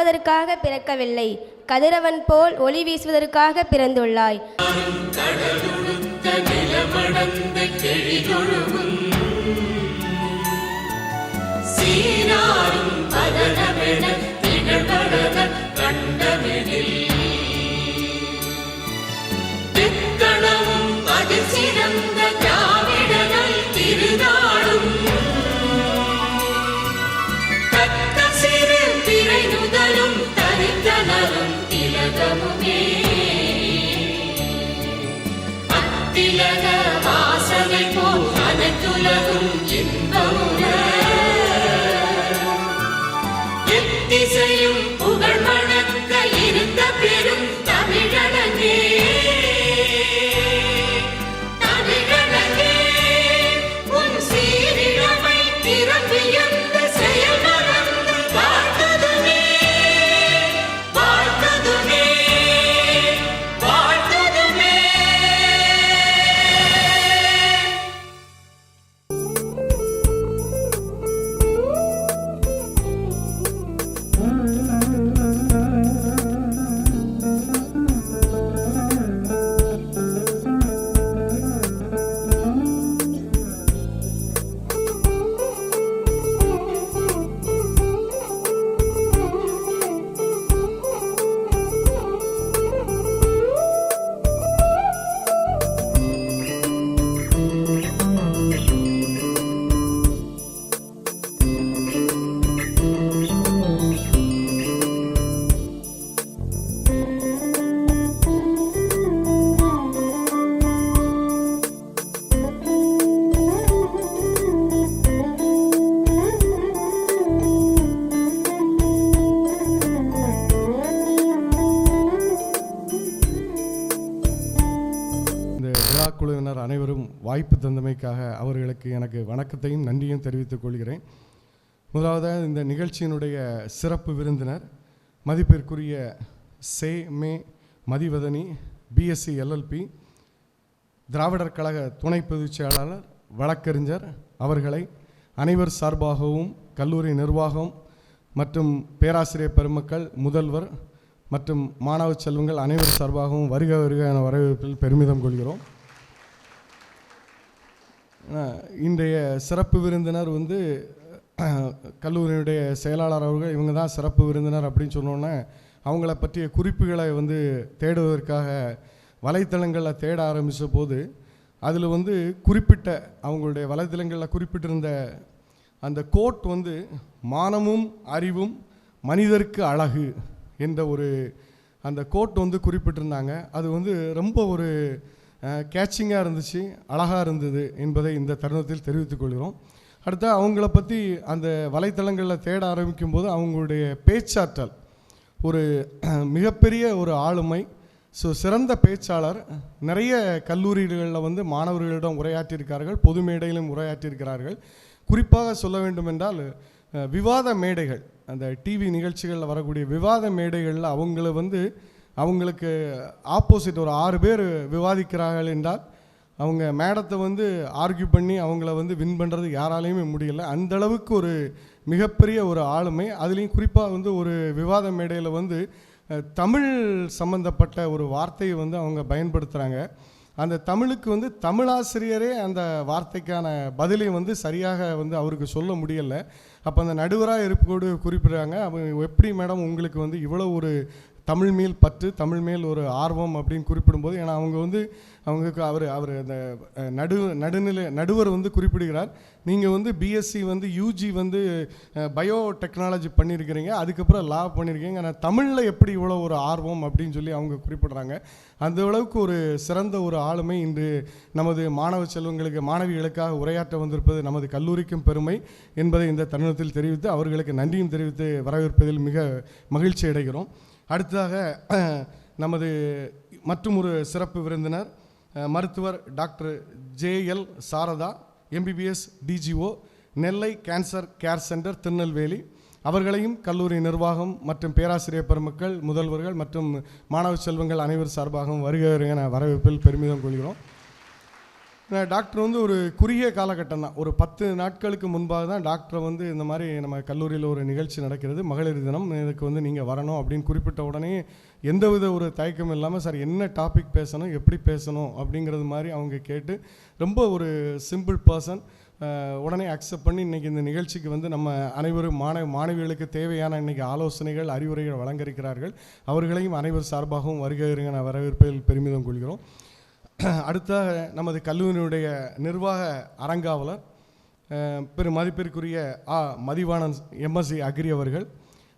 காப்பதற்காக பிறக்கவில்லை, கதிரவன் போல் ஒளி வீசுவதற்காக பிறந்துள்ளாய். எத்திசையும் புகழ் மணக்க இருந்த பெரும் தமிழனே, தமிழனே உன் சீரிழமை திறம்பியந்த செயல் மறந்து வாழ்த்ததுமே, வாழ்த்ததுமே, வாழ்த்ததுமே. குழுவினர் அனைவரும் வாய்ப்பு தந்தமைக்காக அவர்களுக்கு எனக்கு வணக்கத்தையும் நன்றியும் தெரிவித்துக் கொள்கிறேன். முதலாவதாக இந்த நிகழ்ச்சியினுடைய சிறப்பு விருந்தினர் மதிப்பிற்குரிய மே மதிவதனி பிஎஸ்சி எல்எல்பி திராவிடர் கழக துணை பொதுச் செயலாளர் வழக்கறிஞர் அவர்களை அனைவர் சார்பாகவும் கல்லூரி நிர்வாகம் மற்றும் பேராசிரியர் பெருமக்கள், முதல்வர் மற்றும் மாணவ செல்வங்கள் அனைவர் சார்பாகவும் வருக வருக என வரவேற்பில் பெருமிதம் கொள்கிறோம். இன்றைய சிறப்பு விருந்தினர் கல்லூரியினுடைய செயலாளர் அவர்கள். இவங்க தான் சிறப்பு விருந்தினர் அப்படின்னு சொன்னோன்னே அவங்கள பற்றிய குறிப்புகளை தேடுவதற்காக வலைத்தளங்களில் தேட ஆரம்பித்த போது அதில் குறிப்பிட்ட அவங்களுடைய வலைத்தளங்களில் குறிப்பிட்டிருந்த அந்த கோட் மானமும் அறிவும் மனிதருக்கு அழகு என்ற ஒரு அந்த கோட் குறிப்பிட்டிருந்தாங்க. அது ரொம்ப ஒரு கேட்சிங்காக இருந்துச்சு, அழகாக இருந்தது என்பதை இந்த தருணத்தில் தெரிவித்துக் கொள்கிறோம். அடுத்து அவங்கள பற்றி அந்த வலைத்தளங்களில் தேட ஆரம்பிக்கும் போது அவங்களுடைய பேச்சாற்றல் ஒரு மிகப்பெரிய ஒரு ஆளுமை, சிறந்த பேச்சாளர். நிறைய கல்லூரிகளில் மாணவர்களிடம் உரையாற்றியிருக்கிறார்கள், பொது மேடையிலும் உரையாற்றியிருக்கிறார்கள். குறிப்பாக சொல்ல வேண்டும் என்றால் விவாத மேடைகள், அந்த டிவி நிகழ்ச்சிகளில் வரக்கூடிய விவாத மேடைகளில் அவங்களுக்கு ஆப்போசிட் ஒரு 6 பேர் விவாதிக்கிறார்கள் என்றால் அவங்க மேடத்தை ஆர்கியூ பண்ணி அவங்கள வின் பண்ணுறது யாராலையுமே முடியலை. அந்தளவுக்கு ஒரு மிகப்பெரிய ஒரு ஆளுமை. அதுலேயும் குறிப்பாக ஒரு விவாத மேடையில் தமிழ் சம்பந்தப்பட்ட ஒரு வார்த்தையை அவங்க பயன்படுத்துகிறாங்க. அந்த தமிழுக்கு தமிழாசிரியரே அந்த வார்த்தைக்கான பதிலை சரியாக அவருக்கு சொல்ல முடியலை. அப்போ அந்த நடுவராக இருப்போடு குறிப்பிடுறாங்க, அவங்க எப்படி மேடம் உங்களுக்கு இவ்வளோ ஒரு தமிழ் மேல் பற்று, தமிழ் மேல் ஒரு ஆர்வம் அப்படின்னு குறிப்பிடும்போது, ஏன்னா அவங்களுக்கு அவர் அந்த நடுவர் குறிப்பிடுகிறார், நீங்கள் பிஎஸ்சி யூஜி பயோ டெக்னாலஜி பண்ணியிருக்கிறீங்க, அதுக்கப்புறம் லா பண்ணியிருக்கீங்க, ஆனால் தமிழில் எப்படி இவ்வளோ ஒரு ஆர்வம் அப்படின்னு சொல்லி அவங்க குறிப்பிடுறாங்க. அந்த அளவுக்கு ஒரு சிறந்த ஒரு ஆளுமை இன்று நமது மாணவ செல்வங்களுக்கு மாணவிகளுக்காக உரையாற்ற வந்திருப்பது நமது கல்லூரிக்கும் பெருமை என்பதை இந்த தருணத்தில் தெரிவித்து அவர்களுக்கு நன்றியும் தெரிவித்து வரவேற்பதில் மிக மகிழ்ச்சி அடைகிறோம். அடுத்ததாக நமது மற்றும் ஒரு சிறப்பு விருந்தினர் மருத்துவர் doctor JL Saradha, MBBS DGO, Nellai cancer care centre, Tirunelveli. அவர்களையும் கல்லூரி நிர்வாகம் மற்றும் பேராசிரியர் பெருமக்கள், முதல்வர்கள் மற்றும் மாணவ செல்வங்கள் அனைவர் சார்பாகவும் வருக என வரவேற்பில் பெருமிதம் கொள்கிறோம். டாக்டர் வந்து ஒரு குறுகிய காலகட்டம் தான், ஒரு 10 நாட்களுக்கு முன்பாக தான் டாக்டரை வந்து இந்த மாதிரி நம்ம கல்லூரியில் ஒரு நிகழ்ச்சி நடக்கிறது, மகளிர் தினம், இதுக்கு வந்து நீங்கள் வரணும் அப்படின்னு குறிப்பிட்ட உடனே எந்தவித ஒரு தயக்கம் இல்லாமல் சார் என்ன டாபிக் பேசணும், எப்படி பேசணும் அப்படிங்கிறது மாதிரி அவங்க கேட்டு ரொம்ப ஒரு சிம்பிள் பர்சன் உடனே அக்செப்ட் பண்ணி இன்றைக்கி இந்த நிகழ்ச்சிக்கு வந்து நம்ம அனைவரும் மாணவிகளுக்கு தேவையான இன்றைக்கி ஆலோசனைகள் அறிவுரைகள் வழங்க இருக்கிறார்கள். அவர்களையும் அனைவர் சார்பாகவும் வருகிற வரவேற்பதில் பெருமிதம் கொள்கிறோம். அடுத்த நமது கல்லூரியினுடைய நிர்வாக அரங்காவலர் பெரும் மதிப்பிற்குரிய மதிவாணன் எம்எஸ்சி அக்ரி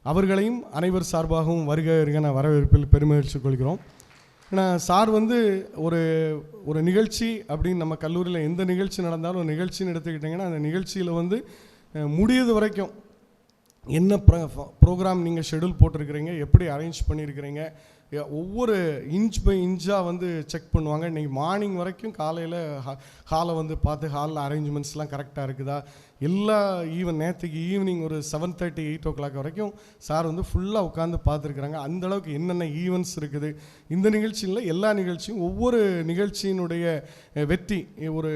அவர்களையும் அனைவர் சார்பாகவும் வருகிற வரவேற்பில் பெருமகிழ்ச்சி கொள்கிறோம். ஏன்னா சார் வந்து ஒரு நிகழ்ச்சி அப்படின்னு நம்ம கல்லூரியில் எந்த நிகழ்ச்சி நடந்தாலும் ஒரு நிகழ்ச்சின்னு எடுத்துக்கிட்டிங்கன்னா அந்த நிகழ்ச்சியில் வந்து முடியது வரைக்கும் என்ன ப்ரோக்ராம் நீங்கள் ஷெடியூல் போட்டிருக்கிறீங்க, எப்படி அரேஞ்ச் பண்ணியிருக்கிறீங்க, ஒவ்வொரு இன்ச் பை இன்ச்சாக வந்து செக் பண்ணுவாங்க. இன்றைக்கி மார்னிங் வரைக்கும் காலையில் ஹாலை வந்து பார்த்து ஹாலில் அரேஞ்ச்மெண்ட்ஸ்லாம் கரெக்டாக இருக்குதா, எல்லா நேற்றுக்கு ஈவினிங் ஒரு 7:30 8 o'clock வரைக்கும் சார் வந்து ஃபுல்லாக உட்காந்து பார்த்துருக்குறாங்க. அந்தளவுக்கு என்னென்ன ஈவெண்ட்ஸ் இருக்குது இந்த நிகழ்ச்சியில், எல்லா நிகழ்ச்சியும் ஒவ்வொரு நிகழ்ச்சியினுடைய வெற்றி ஒரு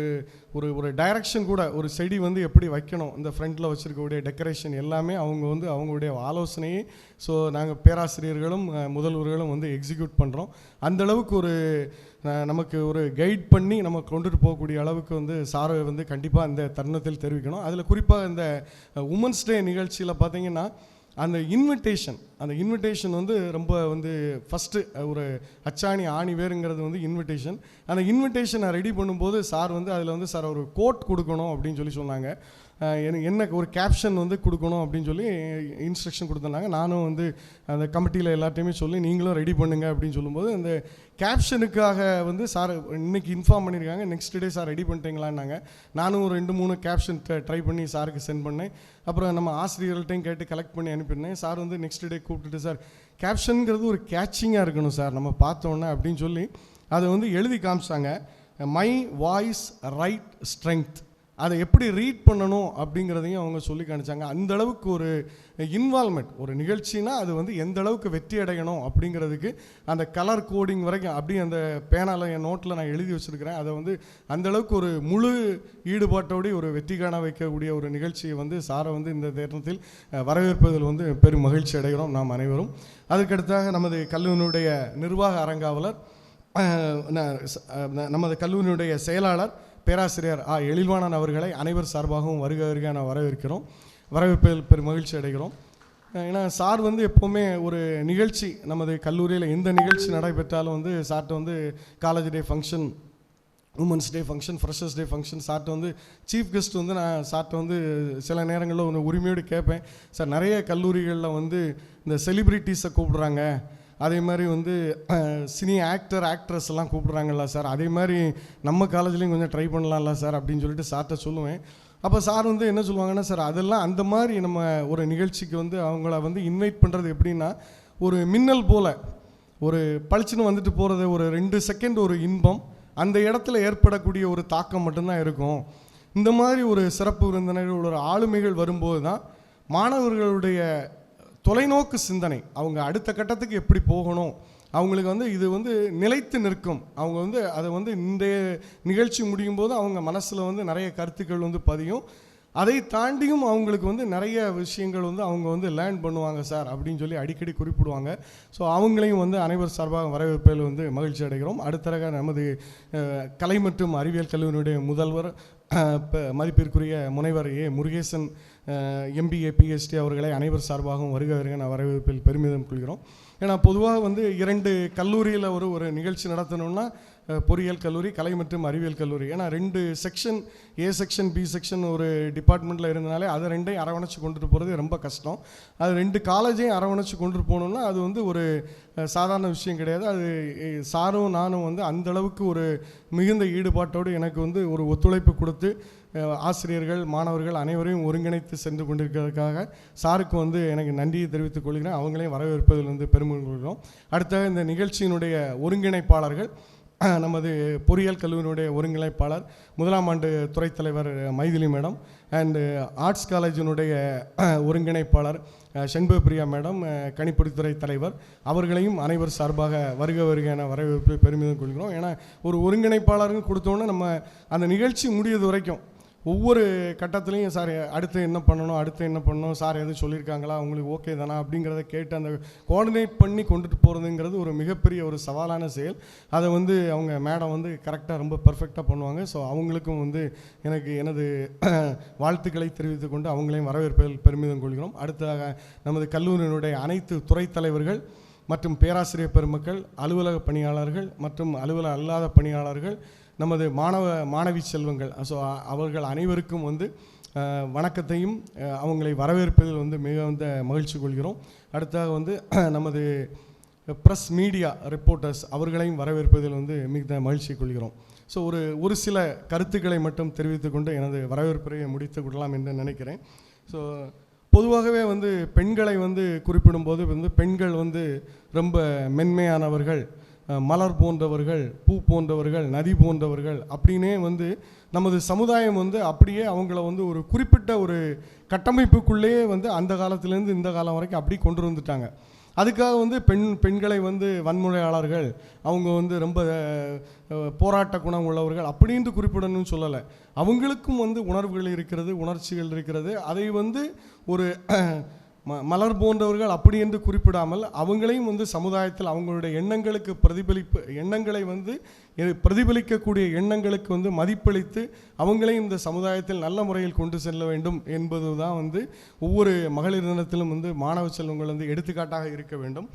ஒரு ஒரு டைரக்ஷன் கூட, ஒரு செடி வந்து எப்படி வைக்கணும், இந்த ஃப்ரண்டில் வச்சுருக்கக்கூடிய டெக்கரேஷன் எல்லாமே அவங்க வந்து அவங்களுடைய ஆலோசனையை ஸோ நாங்கள் பேராசிரியர்களும் முதல்வர்களும் வந்து எக்ஸிக்யூட் பண்ணுறோம். அந்தளவுக்கு ஒரு நமக்கு ஒரு கைட் பண்ணி நம்ம கொண்டுட்டு போகக்கூடிய அளவுக்கு வந்து சாரை வந்து கண்டிப்பாக இந்த தருணத்தில் தெரிவிக்கணும். அதில் குறிப்பாக இந்த உமன்ஸ் டே நிகழ்ச்சியில் பார்த்திங்கன்னா அந்த இன்விடேஷன் வந்து ரொம்ப வந்து ஃபஸ்ட்டு ஒரு அச்சாணி ஆணி வேறுங்கிறது வந்து இன்விடேஷன். அந்த இன்விடேஷனை ரெடி பண்ணும்போது சார் வந்து அதில் வந்து சார் ஒரு கோட் கொடுக்கணும் அப்படின்னு சொன்னாங்க. என்ன ஒரு கேப்ஷன் வந்து கொடுக்கணும் அப்படின்னு சொல்லி இன்ஸ்ட்ரக்ஷன் கொடுத்துருந்தாங்க. நானும் வந்து அந்த கமிட்டியில் எல்லாத்தையுமே சொல்லி நீங்களும் ரெடி பண்ணுங்க அப்படின்னு சொல்லும்போது அந்த கேப்ஷனுக்காக வந்து சார் இன்றைக்கி இன்ஃபார்ம் பண்ணியிருக்காங்க. நெக்ஸ்ட் டே சார் ரெடி பண்ணிட்டீங்களான்னாங்க. நானும் ஒரு 2-3 கேப்ஷன் ட்ரை பண்ணி சாருக்கு சென்ட் பண்ணேன். அப்புறம் நம்ம ஆசிரியர்கள்ட்டையும் கேட்டு கலெக்ட் பண்ணி அனுப்பியிருந்தேன். சார் வந்து நெக்ஸ்ட் டே கூப்பிட்டுட்டு சார் கேப்ஷனுங்கிறது ஒரு கேட்சிங்காக இருக்கணும் சார் நம்ம பார்த்தோன்னே அப்படின்னு சொல்லி அதை வந்து எழுதி காமிச்சாங்க. மை வாய்ஸ் ரைட் ஸ்ட்ரென்த், அதை எப்படி ரீட் பண்ணணும் அப்படிங்கிறதையும் அவங்க சொல்லி காணிச்சாங்க. அந்தளவுக்கு ஒரு இன்வால்மெண்ட், ஒரு நிகழ்ச்சினா அது வந்து எந்த அளவுக்கு வெற்றி அடையணும் அப்படிங்கிறதுக்கு அந்த கலர் கோடிங் வரைக்கும் அப்படி அந்த பேனாவில் என் நோட்டில் நான் எழுதி வச்சுருக்கிறேன். அதை வந்து அந்தளவுக்கு ஒரு முழு ஈடுபாட்டோடு ஒரு வெற்றி காண வைக்கக்கூடிய ஒரு நிகழ்ச்சியை வந்து சாரை வந்து இந்த தருணத்தில் வரவேற்பதில் வந்து பெரும் மகிழ்ச்சி அடைகிறோம் நாம் அனைவரும். அதற்கடுத்தாக நமது கல்லூரியினுடைய நிர்வாக அரங்காவலர், நமது கல்லூரியினுடைய செயலாளர் பேராசிரியர் எழில்வாணன் அவர்களை அனைவர் சார்பாகவும் வருக நான் வரவேற்கிறோம். வரவேற்பில் பெரும் மகிழ்ச்சி அடைகிறோம். ஏன்னா சார் வந்து எப்போவுமே ஒரு நிகழ்ச்சி நமது கல்லூரியில் எந்த நிகழ்ச்சி நடைபெற்றாலும் வந்து சார்ட்ட வந்து college day function, women's day function, freshers day function, சார்ட்ட வந்து சீஃப் கெஸ்ட் வந்து நான் சார்ட்ட வந்து சில நேரங்களில் ஒரு உரிமையோடு கேட்பேன். சார் நிறைய கல்லூரிகளில் வந்து இந்த செலிப்ரிட்டிஸை கூப்பிடுறாங்க, அதே மாதிரி வந்து சினி ஆக்ட்ரஸ் எல்லாம் கூப்பிட்றாங்கல்ல சார், அதே மாதிரி நம்ம காலேஜ்லேயும் கொஞ்சம் ட்ரை பண்ணலாம்ல சார் அப்படின்னு சொல்லிட்டு சார்கிட்ட சொல்லுவேன். அப்போ சார் வந்து என்ன சொல்லுவாங்கன்னா, சார் அதெல்லாம் அந்த மாதிரி நம்ம ஒரு நிகழ்ச்சிக்கு வந்து அவங்கள வந்து இன்வைட் பண்ணுறது எப்படின்னா ஒரு மின்னல் போல் ஒரு பளிச்சுன்னு வந்துட்டு போகிறது, ஒரு 2 செகண்ட் ஒரு இன்பம், அந்த இடத்துல ஏற்படக்கூடிய ஒரு தாக்கம் மட்டும்தான் இருக்கும். இந்த மாதிரி ஒரு சிறப்பு விருந்தினர்கள் ஒரு ஆளுமைகள் வரும்போது தான் மாணவர்களுடைய தொலைநோக்கு சிந்தனை, அவங்க அடுத்த கட்டத்துக்கு எப்படி போகணும், அவங்களுக்கு வந்து இது வந்து நிலைத்து நிற்கும். அவங்க வந்து அதை வந்து இந்த நிகழ்ச்சி முடியும் போது அவங்க மனசில் வந்து நிறைய கருத்துக்கள் வந்து பதியும். அதை தாண்டியும் அவங்களுக்கு வந்து நிறைய விஷயங்கள் வந்து அவங்க வந்து லேர்ன் பண்ணுவாங்க சார் அப்படின்னு சொல்லி அடிக்கடி குறிப்பிடுவாங்க. ஸோ அவங்களையும் வந்து அனைவர் சார்பாக வரவேற்பில் வந்து மகிழ்ச்சி அடைகிறோம். அடுத்ததாக நமது கலை மற்றும் அறிவியல் கல்லூரியினுடைய முதல்வர் மதிப்பிற்குரிய முனைவர் முருகேசன் MBA PhD அவர்களை அனைவர் சார்பாகவும் வருக நான் வரவேற்பில் பெருமிதம் கொள்கிறோம். ஏன்னா பொதுவாக வந்து 2 கல்லூரியில் ஒரு நிகழ்ச்சி நடத்தணும்னா பொறியியல் கல்லூரி, கலை மற்றும் அறிவியல் கல்லூரி, ஏன்னா 2 section, A section B section ஒரு டிபார்ட்மெண்ட்டில் இருந்தனாலே அதை 2ஐயும் அரவணைச்சு கொண்டுட்டு போகிறது ரொம்ப கஷ்டம். அது 2 காலேஜையும் அரவணைச்சு கொண்டுட்டு போகணுன்னா அது வந்து ஒரு சாதாரண விஷயம் கிடையாது. அது சாரும் நானும் வந்து அந்தளவுக்கு ஒரு மிகுந்த ஈடுபாட்டோடு எனக்கு வந்து ஒரு ஒத்துழைப்பு கொடுத்து ஆசிரியர்கள் மாணவர்கள் அனைவரையும் ஒருங்கிணைத்து சென்று கொண்டிருக்கிறதுக்காக சாருக்கு வந்து எனக்கு நன்றியை தெரிவித்துக் கொள்கிறேன். அவங்களையும் வரவேற்பதில் வந்து பெருமை கொள்கிறோம். அடுத்த இந்த நிகழ்ச்சியினுடைய ஒருங்கிணைப்பாளர்கள் நமது பொறியியல் கல்லூரியினுடைய ஒருங்கிணைப்பாளர் 1ஆம் ஆண்டு துறைத் தலைவர் மைதிலி மேடம் அண்டு ஆர்ட்ஸ் காலேஜினுடைய ஒருங்கிணைப்பாளர் செண்பகப்பிரியா மேடம், கணிப்பொறித்துறை தலைவர் அவர்களையும் அனைவர் சார்பாக வருக என வரவேற்பை பெருமிதம் கொள்கிறோம். ஏன்னா ஒரு ஒருங்கிணைப்பாளருன்னு கொடுத்தோன்னே நம்ம அந்த நிகழ்ச்சி முடியது வரைக்கும் ஒவ்வொரு கட்டத்துலேயும் சார் அடுத்து என்ன பண்ணணும் சார் எதுவும் சொல்லியிருக்காங்களா, உங்களுக்கு ஓகே தானா அப்படிங்கிறத கேட்டு அந்த கோஆர்டினேட் பண்ணி கொண்டுட்டு போகிறதுங்கிறது ஒரு மிகப்பெரிய ஒரு சவாலான செயல். அதை வந்து அவங்க மேடம் வந்து கரெக்டாக ரொம்ப பர்ஃபெக்டாக பண்ணுவாங்க. ஸோ அவங்களுக்கும் வந்து எனக்கு எனது வாழ்த்துக்களை தெரிவித்துக் கொண்டு அவங்களையும் வரவேற்பதில் பெருமிதம் கொள்கிறோம். அடுத்ததாக நமது கல்லூரியினுடைய அனைத்து துறைத் தலைவர்கள் மற்றும் பேராசிரியர் பெருமக்கள், அலுவலக பணியாளர்கள் மற்றும் அலுவலக அல்லாத பணியாளர்கள், நமது மாணவி செல்வங்கள், ஸோ அவர்கள் அனைவருக்கும் வந்து வணக்கத்தையும் அவங்களை வரவேற்பதில் வந்து மிகுந்த மகிழ்ச்சி கொள்கிறோம். அடுத்ததாக வந்து நமது ப்ரெஸ் மீடியா ரிப்போர்ட்டர்ஸ் அவர்களையும் வரவேற்பதில் வந்து மிகுந்த மகிழ்ச்சி கொள்கிறோம். ஸோ ஒரு சில கருத்துக்களை மட்டும் தெரிவித்துக்கொண்டு எனது வரவேற்பை முடித்து கொள்ளலாம் என்று நினைக்கிறேன். ஸோ பொதுவாகவே வந்து பெண்களை வந்து குறிப்பிடும்போது வந்து பெண்கள் வந்து ரொம்ப மென்மையானவர்கள், மலர் போன்றவர்கள், பூ போன்றவர்கள், நதி போன்றவர்கள் அப்படின்னே வந்து நமது சமுதாயம் வந்து அப்படியே அவங்கள வந்து ஒரு குறிப்பிட்ட ஒரு கட்டமைப்புக்குள்ளேயே வந்து அந்த காலத்துலேருந்து இந்த காலம் வரைக்கும் அப்படி கொண்டு வந்துட்டாங்க. அதுக்காக வந்து பெண்களை வந்து வன்முறையாளர்கள், அவங்க வந்து ரொம்ப போராட்ட குணம் உள்ளவர்கள் அப்படின்ட்டு குறிப்பிடணும்னு சொல்லலை. அவங்களுக்கும் வந்து உணர்வுகள் இருக்கிறது, உணர்ச்சிகள் இருக்கிறது. அதை வந்து ஒரு மலர் போன்றவர்கள் அப்படி என்று குறிப்பிடாமல் அவங்களையும் வந்து சமுதாயத்தில் அவங்களுடைய எண்ணங்களுக்கு எண்ணங்களை வந்து பிரதிபலிக்கக்கூடிய எண்ணங்களுக்கு வந்து மதிப்பளித்து அவங்களையும் இந்த சமுதாயத்தில் நல்ல முறையில் கொண்டு செல்ல வேண்டும் என்பது தான் வந்து ஒவ்வொரு மகளிர் தினத்திலும் வந்து மாணவ செல்வங்கள் வந்து எடுத்துக்காட்டாக இருக்க வேண்டும்.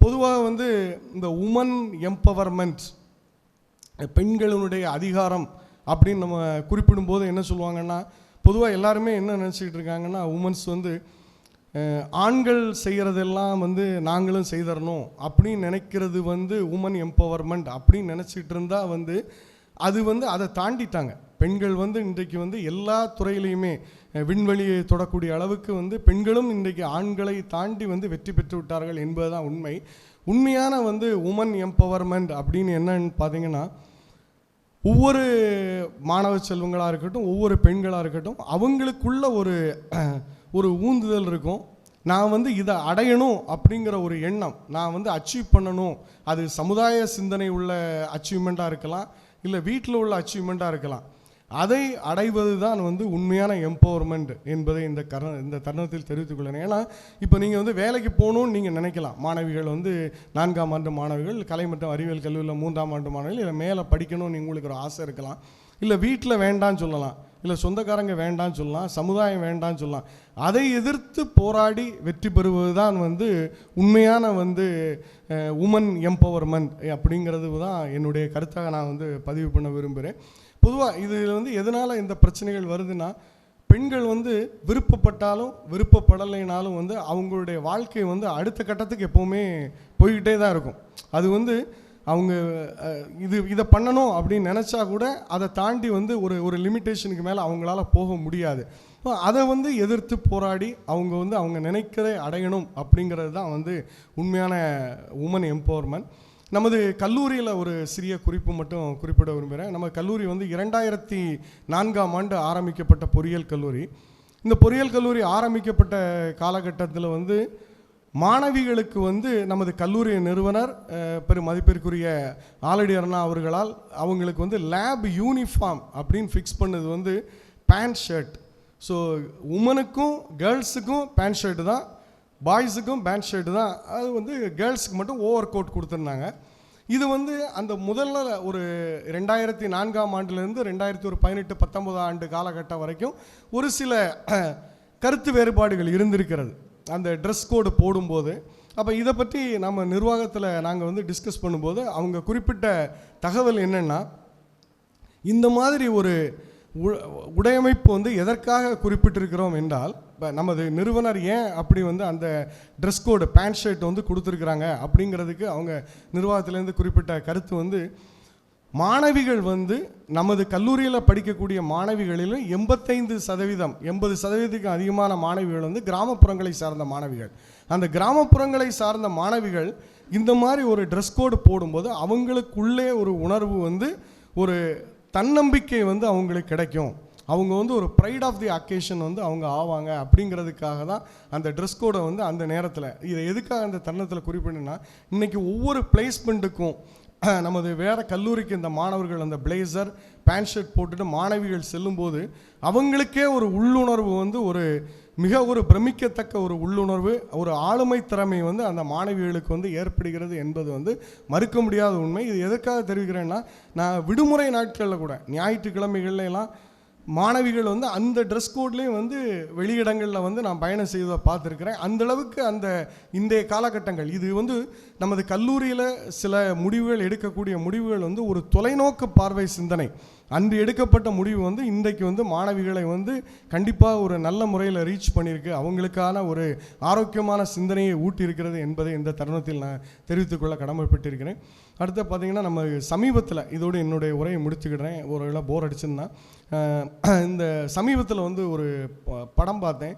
பொதுவாக வந்து இந்த உமன் எம்பவர்மெண்ட், பெண்களுடைய அதிகாரம் அப்படின்னு நம்ம குறிப்பிடும்போது என்ன சொல்லுவாங்கன்னா, பொதுவாக எல்லாருமே என்ன நினச்சிக்கிட்டு இருக்காங்கன்னா, உமன்ஸ் வந்து ஆண்கள் செய்கிறதெல்லாம் வந்து நாங்களும் செய்தரணும் அப்படின்னு நினைக்கிறது வந்து உமன் எம்பவர்மெண்ட் அப்படின்னு நினச்சிக்கிட்டு இருந்தால் வந்து அது வந்து அதை தாண்டிட்டாங்க. பெண்கள் வந்து இன்றைக்கு வந்து எல்லா துறையிலையுமே விண்வெளியை தொடக்கூடிய அளவுக்கு வந்து பெண்களும் இன்றைக்கு ஆண்களை தாண்டி வந்து வெற்றி பெற்று விட்டார்கள் என்பதுதான் உண்மை. உண்மையான வந்து உமன் எம்பவர்மெண்ட் அப்படின்னு என்னன்னு பார்த்தீங்கன்னா, ஒவ்வொரு மாணவ செல்வங்களாக இருக்கட்டும், ஒவ்வொரு பெண்களாக இருக்கட்டும், அவங்களுக்குள்ள ஒரு ஊந்துதல் இருக்கும். நான் வந்து இதை அடையணும் அப்படிங்கிற ஒரு எண்ணம், நான் வந்து அச்சீவ் பண்ணணும். அது சமுதாய சிந்தனை உள்ள அச்சீவ்மெண்ட்டாக இருக்கலாம், இல்லை வீட்டில் உள்ள அச்சீவ்மெண்ட்டாக இருக்கலாம். அதை அடைவது தான் வந்து உண்மையான எம்பவர்மெண்ட் என்பதை இந்த தருணத்தில் தெரிவித்துக் கொள்கிறேன். ஏன்னா இப்போ நீங்கள் வந்து வேலைக்கு போகணும்னு நீங்கள் நினைக்கலாம். மாணவிகள் வந்து 4ஆம் ஆண்டு மாணவிகள், கலை மற்றும் அறிவியல் கல்லூரியில் 3ஆம் ஆண்டு மாணவிகள், இல்லை மேலே படிக்கணும்னு உங்களுக்கு ஒரு ஆசை இருக்கலாம். இல்லை வீட்டில் வேண்டான்னு சொல்லலாம், இல்லை சொந்தக்காரங்க வேண்டான்னு சொல்லலாம், சமுதாயம் வேண்டான்னு சொல்லலாம். அதை எதிர்த்து போராடி வெற்றி பெறுவது தான் வந்து உண்மையான வந்து உமன் எம்பவர்மெண்ட் அப்படிங்கிறது தான் என்னுடைய கருத்தாக நான் வந்து பதிவு பண்ண விரும்புகிறேன். பொதுவாக இதில் வந்து எதனால் இந்த பிரச்சனைகள் வருதுன்னா, பெண்கள் வந்து விருப்பப்பட்டாலும் விருப்பப்படலைனாலும் வந்து அவங்களுடைய வாழ்க்கை வந்து அடுத்த கட்டத்துக்கு எப்போவுமே போய்கிட்டே தான் இருக்கும். அது வந்து அவங்க இதை பண்ணணும் அப்படின்னு நினச்சா கூட அதை தாண்டி வந்து ஒரு லிமிட்டேஷனுக்கு மேலே அவங்களால போக முடியாது. அதை வந்து எதிர்த்து போராடி அவங்க நினைக்கிறதை அடையணும் அப்படிங்கிறது தான் வந்து உண்மையான உமன் எம்பவர்மெண்ட். நமது கல்லூரியில் ஒரு சிறிய குறிப்பு மட்டும் குறிப்பிட விரும்புகிறேன். நம்ம கல்லூரி வந்து 2004ஆம் ஆண்டு ஆரம்பிக்கப்பட்ட பொறியியல் கல்லூரி. இந்த பொறியியல் கல்லூரி ஆரம்பிக்கப்பட்ட காலகட்டத்தில் வந்து மாணவிகளுக்கு வந்து நமது கல்லூரி நிறுவனர் பெரும் மதிப்பிற்குரிய ஆலடி அருணா அவர்களால் அவங்களுக்கு வந்து லேப் யூனிஃபார்ம் அப்படின்னு ஃபிக்ஸ் பண்ணது வந்து பேண்ட் ஷர்ட். ஸோ உமனுக்கும் கேர்ள்ஸுக்கும் பேண்ட் ஷர்ட்டு தான், பாய்ஸுக்கும் பேண்ட் ஷர்ட்டு தான். அது வந்து கேர்ள்ஸுக்கு மட்டும் ஓவர் கோட் கொடுத்துருந்தாங்க. இது வந்து அந்த முதல்ல ஒரு 2004ஆம் ஆண்டுலேருந்து 2018-19 ஆண்டு காலகட்டம் வரைக்கும் ஒரு சில கருத்து வேறுபாடுகள் இருந்திருக்கிறது அந்த ட்ரெஸ் கோடு போடும்போது. அப்போ இதை பற்றி நம்ம நிர்வாகத்தில் நாங்கள் வந்து டிஸ்கஸ் பண்ணும்போது அவங்க குறிப்பிட்ட தகவல் என்னென்னா, இந்த மாதிரி ஒரு உடையமைப்பு வந்து எதற்காக குறிப்பிட்டிருக்கிறோம் என்றால், இப்போ நமது நிறுவனர் ஏன் அப்படி வந்து அந்த ட்ரெஸ் கோடு பேண்ட் ஷர்ட் வந்து கொடுத்துருக்குறாங்க அப்படிங்கிறதுக்கு அவங்க நிர்வாகத்திலேருந்து குறிப்பிட்ட கருத்து வந்து, மாணவிகள் வந்து நமது கல்லூரியில் படிக்கக்கூடிய மாணவிகளிலும் 80%க்கு அதிகமான மாணவிகள் வந்து கிராமப்புறங்களை சார்ந்த மாணவிகள். அந்த கிராமப்புறங்களை சார்ந்த மாணவிகள் இந்த மாதிரி ஒரு ட்ரெஸ் கோடு போடும்போது அவங்களுக்குள்ளே ஒரு உணர்வு வந்து ஒரு தன்னம்பிக்கை வந்து அவங்களுக்கு கிடைக்கும். அவங்க வந்து ஒரு ப்ரைட் ஆஃப் தி அக்கேஷன் வந்து அவங்க ஆவாங்க. அப்படிங்கிறதுக்காக தான் அந்த ட்ரெஸ் கோடை வந்து அந்த நேரத்தில் இதை எதுக்காக அந்த தருணத்தில் குறிப்பிடணும்னா, இன்றைக்கி ஒவ்வொரு பிளேஸ்மெண்ட்டுக்கும் நமது வேறு கல்லூரிக்கு இந்த மாணவர்கள் அந்த பிளேசர் பேண்ட் ஷர்ட் போட்டுட்டு மாணவிகள் செல்லும்போது அவங்களுக்கே ஒரு உள்ளுணர்வு வந்து ஒரு பிரமிக்கத்தக்க ஒரு உள்ளுணர்வு, ஒரு ஆளுமை திறமை வந்து அந்த மாணவிகளுக்கு வந்து ஏற்படுகிறது என்பது வந்து மறுக்க முடியாத உண்மை. இது எதற்காக தெரிவிக்கிறேன்னா, நான் விடுமுறை நாட்களில் கூட ஞாயிற்றுக்கிழமைகள்லாம் மாணவிகள் வந்து அந்த ட்ரெஸ் கோட்லேயும் வந்து வெளியிடங்களில் வந்து நான் பயணம் செய்வதை பார்த்துருக்கிறேன். அந்தளவுக்கு அந்த இன்றைய காலகட்டங்கள் இது வந்து நமது கல்லூரியில் சில முடிவுகள் எடுக்கக்கூடிய முடிவுகள் வந்து ஒரு தொலைநோக்கு பார்வை சிந்தனை. அன்று எடுக்கப்பட்ட முடிவு வந்து இன்றைக்கு வந்து மாணவிகளை வந்து கண்டிப்பாக ஒரு நல்ல முறையில் ரீச் பண்ணியிருக்கு, அவங்களுக்கான ஒரு ஆரோக்கியமான சிந்தனையை ஊட்டியிருக்கிறது என்பதை இந்த தருணத்தில் நான் தெரிவித்துக்கொள்ள கடமைப்பட்டிருக்கிறேன். அடுத்து பார்த்திங்கன்னா, நம்ம சமீபத்தில் இதோடு என்னுடைய உரையை முடிச்சுக்கிடுறேன், ஒரு வேளை போர் அடிச்சுன்னா. இந்த சமீபத்தில் வந்து ஒரு படம் பார்த்தேன்,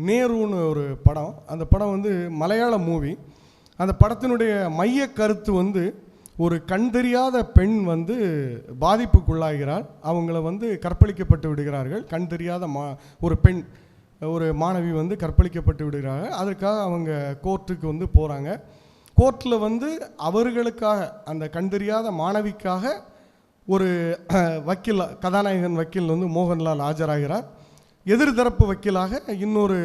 நேருன்னு ஒரு படம். அந்த படம் வந்து மலையாள மூவி. அந்த படத்தினுடைய மைய கருத்து வந்து ஒரு கண் தெரியாத பெண் வந்து பாதிப்புக்குள்ளாகிறாள். அவங்கள வந்து கற்பழிக்கப்பட்டு விடுகிறார்கள். கண் தெரியாத ஒரு பெண், ஒரு மாணவி வந்து கற்பழிக்கப்பட்டு விடுகிறார்கள். அதற்காக அவங்க கோர்ட்டுக்கு வந்து போகிறாங்க. கோர்ட்டில் வந்து அவர்களுக்காக அந்த கண் தெரியாத மாணவிக்காக ஒரு வக்கீல், கதாநாயகன் வக்கீல் வந்து மோகன்லால் ஆஜராகிறார். எதிர்தரப்பு வக்கீலாக இன்னொரு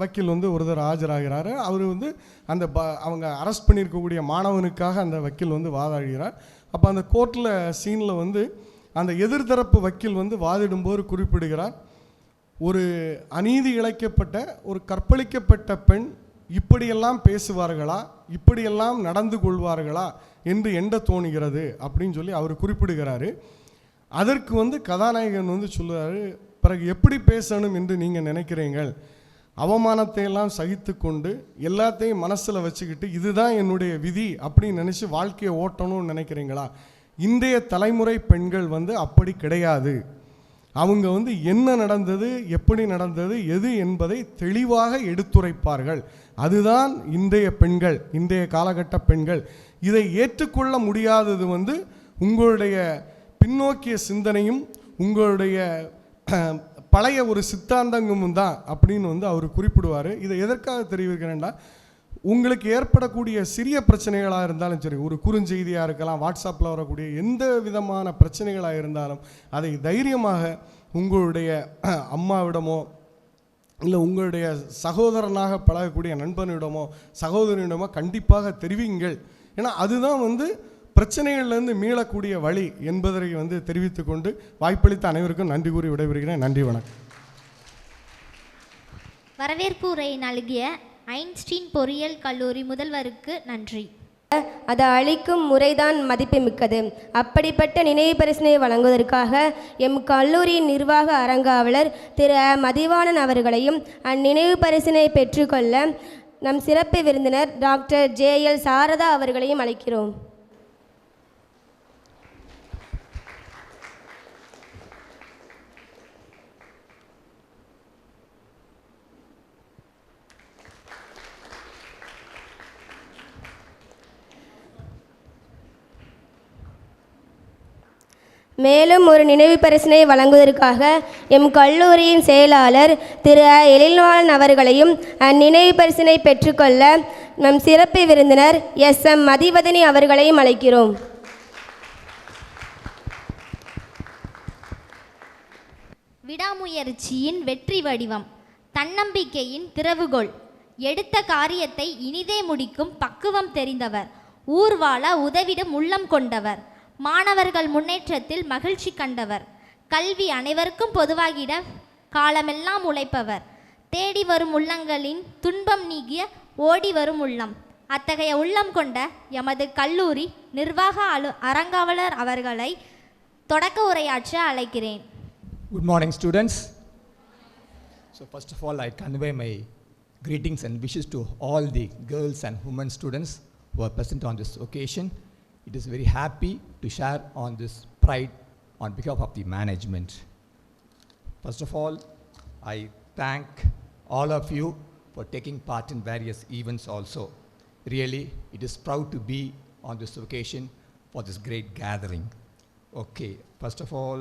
வக்கீல் வந்து ஒருத்தர் ஆஜராகிறார். அவர் வந்து அந்த அவங்க அரெஸ்ட் பண்ணியிருக்கக்கூடிய மாணவனுக்காக அந்த வக்கீல் வந்து வாதாடுகிறார். அப்போ அந்த கோர்ட்டில் சீனில் வந்து அந்த எதிர்தரப்பு வக்கீல் வந்து வாதிடும்போது குறிப்பிடுகிறார், ஒரு அநீதி இழைக்கப்பட்ட ஒரு கற்பழிக்கப்பட்ட பெண் இப்படியெல்லாம் பேசுவார்களா, இப்படியெல்லாம் நடந்து கொள்வார்களா என்று எண்ண தோணுகிறது அப்படின்னு சொல்லி அவர் குறிப்பிடுகிறாரு. அதற்கு வந்து கதாநாயகன் வந்து சொல்லுறாரு, பிறகு எப்படி பேசணும் என்று நீங்கள் நினைக்கிறீங்கள்? அவமானத்தை எல்லாம் சகித்து கொண்டு எல்லாத்தையும் மனசில் வச்சுக்கிட்டு இதுதான் என்னுடைய விதி அப்படின்னு நினச்சி வாழ்க்கையை ஓட்டணும்னு நினைக்கிறீங்களா? இன்றைய தலைமுறை பெண்கள் வந்து அப்படி கிடையாது. அவங்க வந்து என்ன நடந்தது, எப்படி நடந்தது, எது என்பதை தெளிவாக எடுத்துரைப்பார்கள். அதுதான் இன்றைய பெண்கள், இன்றைய காலகட்ட பெண்கள். இதை ஏற்றுக்கொள்ள முடியாதது வந்து உங்களுடைய பின்னோக்கிய சிந்தனையும் உங்களுடைய பழைய ஒரு சித்தாந்தங்கமும் தான் அப்படின்னு வந்து அவர் குறிப்பிடுவார். இதை எதற்காக தெரிவிக்கிறேன்னா, உங்களுக்கு ஏற்படக்கூடிய சிறிய பிரச்சனைகளாக இருந்தாலும் சரி, ஒரு குறுஞ்செய்தியாக இருக்கலாம், வாட்ஸ்அப்பில் வரக்கூடிய எந்த விதமான பிரச்சனைகளாக இருந்தாலும் அதை தைரியமாக உங்களுடைய அம்மாவிடமோ இல்லை உங்களுடைய சகோதரனாக பழகக்கூடிய நண்பனிடமோ சகோதரனிடமோ கண்டிப்பாக தெரிவிங்கள். ஏன்னா அதுதான் வந்து பிரச்சனைகள்லேருந்து மீளக்கூடிய வழி என்பதை வந்து தெரிவித்து கொண்டு வாய்ப்பளித்த அனைவருக்கும் நன்றி கூறி விடைபெறுகிறேன். நன்றி, வணக்கம். வரவேற்பு உரை நல்கிய ஐன்ஸ்டீன் பொறியியல் கல்லூரி முதல்வருக்கு நன்றி. அதை அளிக்கும் முறைதான் மதிப்புமிக்கது. அப்படிப்பட்ட நினைவு பரிசினை வழங்குவதற்காக எம் கல்லூரியின் நிர்வாக அரங்காவலர் திரு மதிவாணன் அவர்களையும் அந்நினைவு பரிசினை பெற்றுக்கொள்ள நம் சிறப்பு விருந்தினர் டாக்டர் JL சாரதா அவர்களையும் அழைக்கிறோம். மேலும் ஒரு நினைவு பரிசினை வழங்குவதற்காக எம் கல்லூரியின் செயலாளர் திரு எழில்வாணன் அவர்களையும் அந்நினைவு பரிசினை பெற்றுக்கொள்ள நம் சிறப்பு விருந்தினர் SM மதிவதனி அவர்களையும் அழைக்கிறோம். விடாமுயற்சியின் வெற்றி வடிவம், தன்னம்பிக்கையின் திறவுகோல், எடுத்த காரியத்தை இனிதே முடிக்கும் பக்குவம் தெரிந்தவர், ஊர் வாழ உதவிடும் உள்ளம் கொண்டவர், மாணவர்கள் முன்னேற்றத்தில் மகிழ்ச்சி கண்டவர், கல்வி அனைவருக்கும் பொதுவாகிட காலமெல்லாம் உழைப்பவர், தேடி வரும் உள்ளங்களின் துன்பம் நீக்கிய ஓடி வரும் உள்ளம். அத்தகைய உள்ளம் கொண்ட எமது கல்லூரி நிர்வாக அரங்காவலர் அவர்களை தொடக்க உரையாற்ற அழைக்கிறேன். Good morning, students. So first of all, I convey my greetings and wishes to all the girls and women students who are present on this occasion. It is very happy to share on this pride on behalf of the management. First of all, I thank all of you for taking part in various events also. Really, it is proud to be on this occasion for this great gathering. Okay, first of all,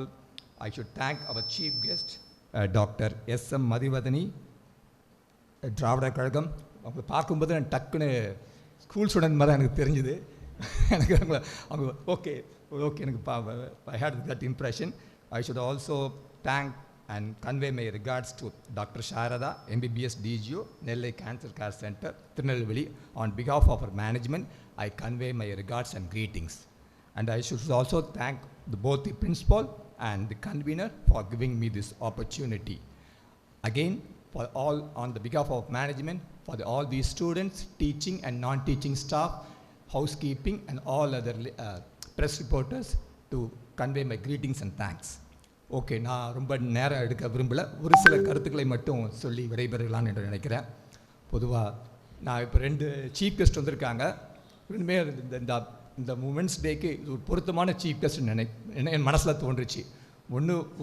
I should thank our chief guest, Dr. S.M. Madhivadani, Dravida Kazhagam. அவங்க பார்க்கும்போது நான் டக்குன்னு school student மாதிரி எனக்கு தெரிஞ்சுது. எனக்கு அவங்க okay எனக்கு I hate that impression. I should also thank and convey my regards to Dr. Sharada, MBBS DGO, Nellai Cancer Care Center, Tirunelveli. On behalf of our management, I convey my regards and greetings. And I should also thank both the principal and the convener for giving me this opportunity. Again, for all on the behalf of management, for all these students, teaching and non-teaching staff, housekeeping and all other press reporters, to convey my greetings and thanks. Okay, நான் ரொம்ப நேரம் எடுக்க விரும்பலை. ஒரு சில கருத்துக்களை மட்டும் சொல்லி விடைபெறலான்னு என்று நினைக்கிறேன். பொதுவாக நான் இப்போ 2 சீஃப் கெஸ்ட் வந்திருக்காங்க. ரெண்டுமே இந்த உமன்ஸ் டேக்கு இது ஒரு பொருத்தமான சீஃப் கெஸ்ட் என் மனசில் தோன்றுச்சு.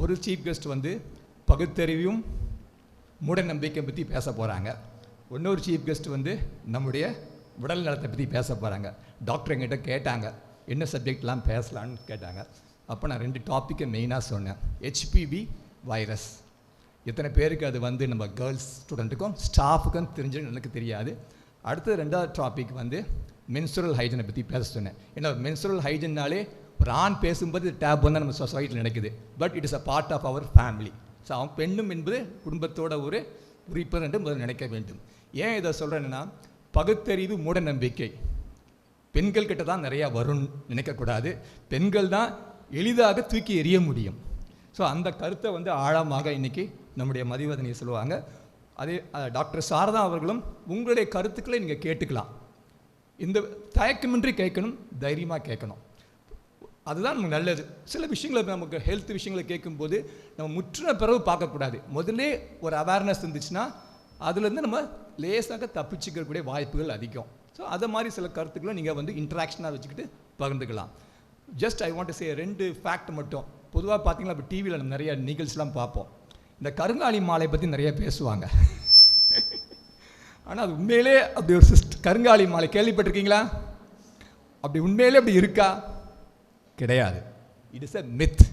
ஒரு சீஃப் கெஸ்ட் வந்து பகுத்தறிவும் மூட நம்பிக்கை பற்றி பேச போகிறாங்க. இன்னொரு சீஃப் கெஸ்ட் வந்து நம்முடைய உடல் நலத்தை பற்றி பேச போகிறாங்க. டாக்டர் எங்கிட்ட கேட்டாங்க என்ன சப்ஜெக்ட்லாம் பேசலான்னு கேட்டாங்க. அப்போ நான் 2 டாப்பிக்கை மெயினாக சொன்னேன். HPV வைரஸ் எத்தனை பேருக்கு அது வந்து நம்ம கேர்ள்ஸ் ஸ்டூடெண்ட்டுக்கும் ஸ்டாஃபுக்கும் தெரிஞ்சுன்னு எனக்கு தெரியாது. அடுத்தது 2வது டாபிக் வந்து மென்சுரல் ஹைஜனை பற்றி பேச சொன்னேன். ஏன்னா மென்சுரல் ஹைஜன்னாலே ஒரு ஆண் பேசும்போது டேப் வந்து நம்ம சொசைட்டியில் நினைக்குது. But it is a part of our family. So அவன் பெண்ணும் என்பது குடும்பத்தோட ஒரு உறுப்பினர் என்று முதல் நினைக்க வேண்டும். ஏன் இதை சொல்கிறேன்னா, பகுத்தறிவு மூட நம்பிக்கை பெண்கள் கிட்ட தான் நிறையா வரும்னு நினைக்கக்கூடாது. பெண்கள் தான் எளிதாக தூக்கி எறிய முடியும். ஸோ அந்த கருத்தை வந்து ஆழமாக இன்றைக்கி நம்முடைய மதிவதனியை சொல்லுவாங்க. அதே டாக்டர் சாரதா அவர்களும் உங்களுடைய கருத்துக்களை நீங்கள் கேட்டுக்கலாம். இந்த தயக்கமின்றி கேட்கணும், தைரியமாக கேட்கணும். அதுதான் நமக்கு நல்லது. சில விஷயங்களை நமக்கு ஹெல்த் விஷயங்களை கேட்கும்போது நம்ம முற்றின பிறகு பார்க்கக்கூடாது. முதல்ல ஒரு அவேர்னஸ் இருந்துச்சுன்னா அதுலேருந்து நம்ம லேசாக தப்பிச்சுக்கக்கூடிய வாய்ப்புகள் அதிகம். ஸோ அதை மாதிரி சில கருத்துக்களை நீங்கள் வந்து இன்ட்ராக்ஷனாக வச்சுக்கிட்டு பகிர்ந்துக்கலாம். Just I want to say 2 fact மட்டும். பொதுவாக பார்த்தீங்கன்னா இப்போ டிவியில் நம்ம நிறைய நிகழ்ச்சிலாம் பார்ப்போம். இந்த கருங்காலி மாலை பற்றி நிறைய பேசுவாங்க. ஆனால் அது உண்மையிலே அப்படி ஒரு கருங்காலி மாலை கேள்விப்பட்டிருக்கீங்களா? அப்படி உண்மையிலே அப்படி இருக்கா? கிடையாது. It is a myth.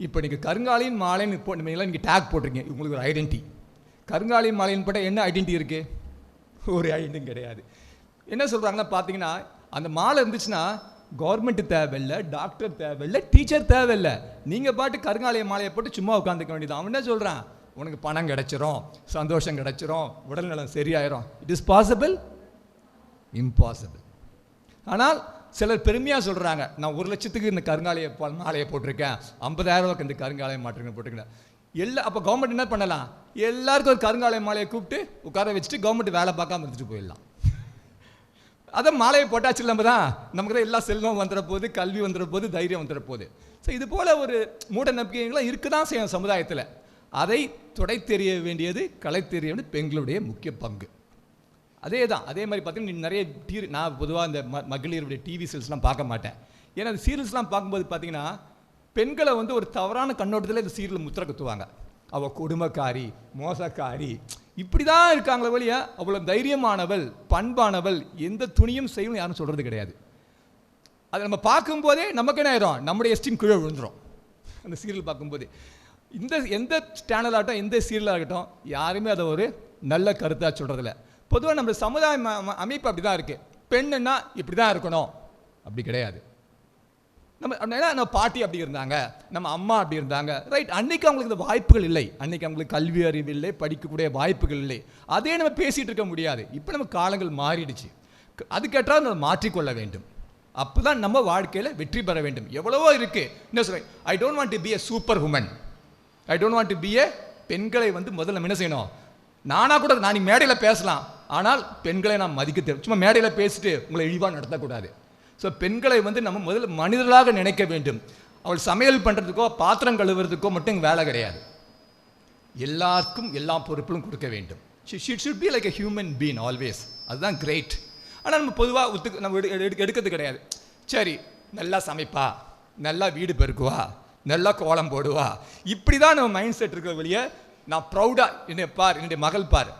இப்போ நீங்கள் கருங்காலின் மாலைன்னு போட்டீங்களா, நீங்கள் டேக் போட்டிருக்கீங்க, உங்களுக்கு ஒரு ஐடென்டிட்டி. கருங்காலி மாலைன்னு போட்டால் என்ன ஐடென்டிட்டி இருக்குது? ஒரு ஐடென்டிட்டி கிடையாது. என்ன சொல்கிறாங்கன்னா பார்த்தீங்கன்னா, அந்த மாலை இருந்துச்சுன்னா கவர்மெண்ட் தேவையில்லை, டாக்டர் தேவையில்லை, டீச்சர் தேவையில்லை. நீங்கள் பாட்டு கருங்காலி மாலையை போட்டு சும்மா உட்காந்துக்க வேண்டியது. அவன் என்ன சொல்கிறான்? உனக்கு பணம் கிடச்சிரும், சந்தோஷம் கிடச்சிரும், உடல்நலம் சரியாயிரும். It is possible? இம்பாசிபிள். ஆனால் சிலர் பெருமையாக சொல்கிறாங்க, நான் 1 லட்சத்துக்கு இந்த கருங்காலியை மாலையை போட்டிருக்கேன், 50,000 இந்த கருங்காலியை போட்டிருக்கேன். அப்போ கவர்மெண்ட் என்ன பண்ணலாம்? எல்லாருக்கும் ஒரு கருங்காலிய மாலையை கூப்பிட்டு உட்கார வச்சுட்டு கவர்மெண்ட் வேலை பார்க்காம இருந்துட்டு போயிடலாம். அதை மாலையை போட்டாச்சு நம்ம தான், நமக்கு தான் எல்லா செல்வம் வந்துட போகுது, கல்வி வந்துட போகுது, தைரியம் வந்துட போகுது. ஸோ இது போல் ஒரு மூட நம்பிக்கைகள்லாம் இருக்க தான் செய்யும் சமுதாயத்தில். அதை தொடை தெரிய வேண்டியது, கலை தெரிய வேண்டியது பெண்களுடைய முக்கிய பங்கு. அதே தான். அதே மாதிரி பார்த்தீங்கன்னா நிறைய நான் பொதுவாக இந்த மகளிருடைய டிவி சீரியல்ஸ்லாம் பார்க்க மாட்டேன். ஏன்னா அந்த சீரியல்ஸ்லாம் பார்க்கும்போது பார்த்தீங்கன்னா பெண்களை வந்து ஒரு தவறான கண்ணோட்டத்தில் இந்த சீரியல் முத்திரை குத்துவாங்க. அவள் கொடுமைக்காரி, மோசக்காரி, இப்படி தான் இருக்காங்களே வழியா அவ்வளோ தைரியமானவள், பண்பானவள், எந்த துணியும் செய்யணும் யாரும் சொல்கிறது கிடையாது. அதை நம்ம பார்க்கும்போதே நமக்கு என்ன ஆயிரும்? நம்முடைய எஸ்டீம் கீழே விழுந்துடும் அந்த சீரியல் பார்க்கும்போது. எந்த சேனல் ஆகட்டும், எந்த சீரியலாக இருக்கட்டும், யாருமே அதை ஒரு நல்ல கருத்தாக சொல்கிறதில்ல. பொதுவாக நம்ம சமுதாய அமைப்பு அப்படி தான் இருக்குது. பெண்ணுன்னா இப்படி தான் இருக்கணும், அப்படி கிடையாது. நம்ம பாட்டி அப்படி இருந்தாங்க, நம்ம அம்மா அப்படி இருந்தாங்க, ரைட். அன்னைக்கு அவங்களுக்கு இந்த வாய்ப்புகள் இல்லை, அன்னைக்கு அவங்களுக்கு கல்வி அறிவு இல்லை, படிக்கக்கூடிய வாய்ப்புகள் இல்லை. அதே நம்ம பேசிகிட்டு இருக்க முடியாது. இப்போ நம்ம காலங்கள் மாறிடுச்சு. அதுக்கேற்றால் நம்ம மாற்றிக்கொள்ள வேண்டும். அப்போ தான் நம்ம வாழ்க்கையில் வெற்றி பெற வேண்டும். எவ்வளவோ இருக்குது. என்ன சொல்கிறேன்? I don't want to be a super woman, I don't want to be a. பெண்களை வந்து முதல்ல என்ன செய்யணும்? நானாக கூட நான் மேடையில் பேசலாம், ஆனால் பெண்களை நான் மதிக்க தேவை. சும்மா மேடையில் பேசிட்டு உங்களை இழிவாக நடத்தக்கூடாது. ஸோ பெண்களை வந்து நம்ம முதல்ல மனிதர்களாக நினைக்க வேண்டும். அவள் சமையல் பண்ணுறதுக்கோ பாத்திரம் கழுவுறதுக்கோ மட்டும் வேலை கிடையாது. எல்லாருக்கும் எல்லா பொறுப்புகளும் கொடுக்க வேண்டும். She should be like a human been always. அதுதான் கிரேட். ஆனால் நம்ம பொதுவாக நம்ம எடுக்கிறது கிடையாது. சரி, நல்லா சமைப்பா, நல்லா வீடு பெருக்குவா, நல்லா கோலம் போடுவா, இப்படி தான் நம்ம மைண்ட் செட் இருக்கிற வழியே. நான் ப்ரௌடாக என்னுடைய பார், என்னுடைய மகள் பார்,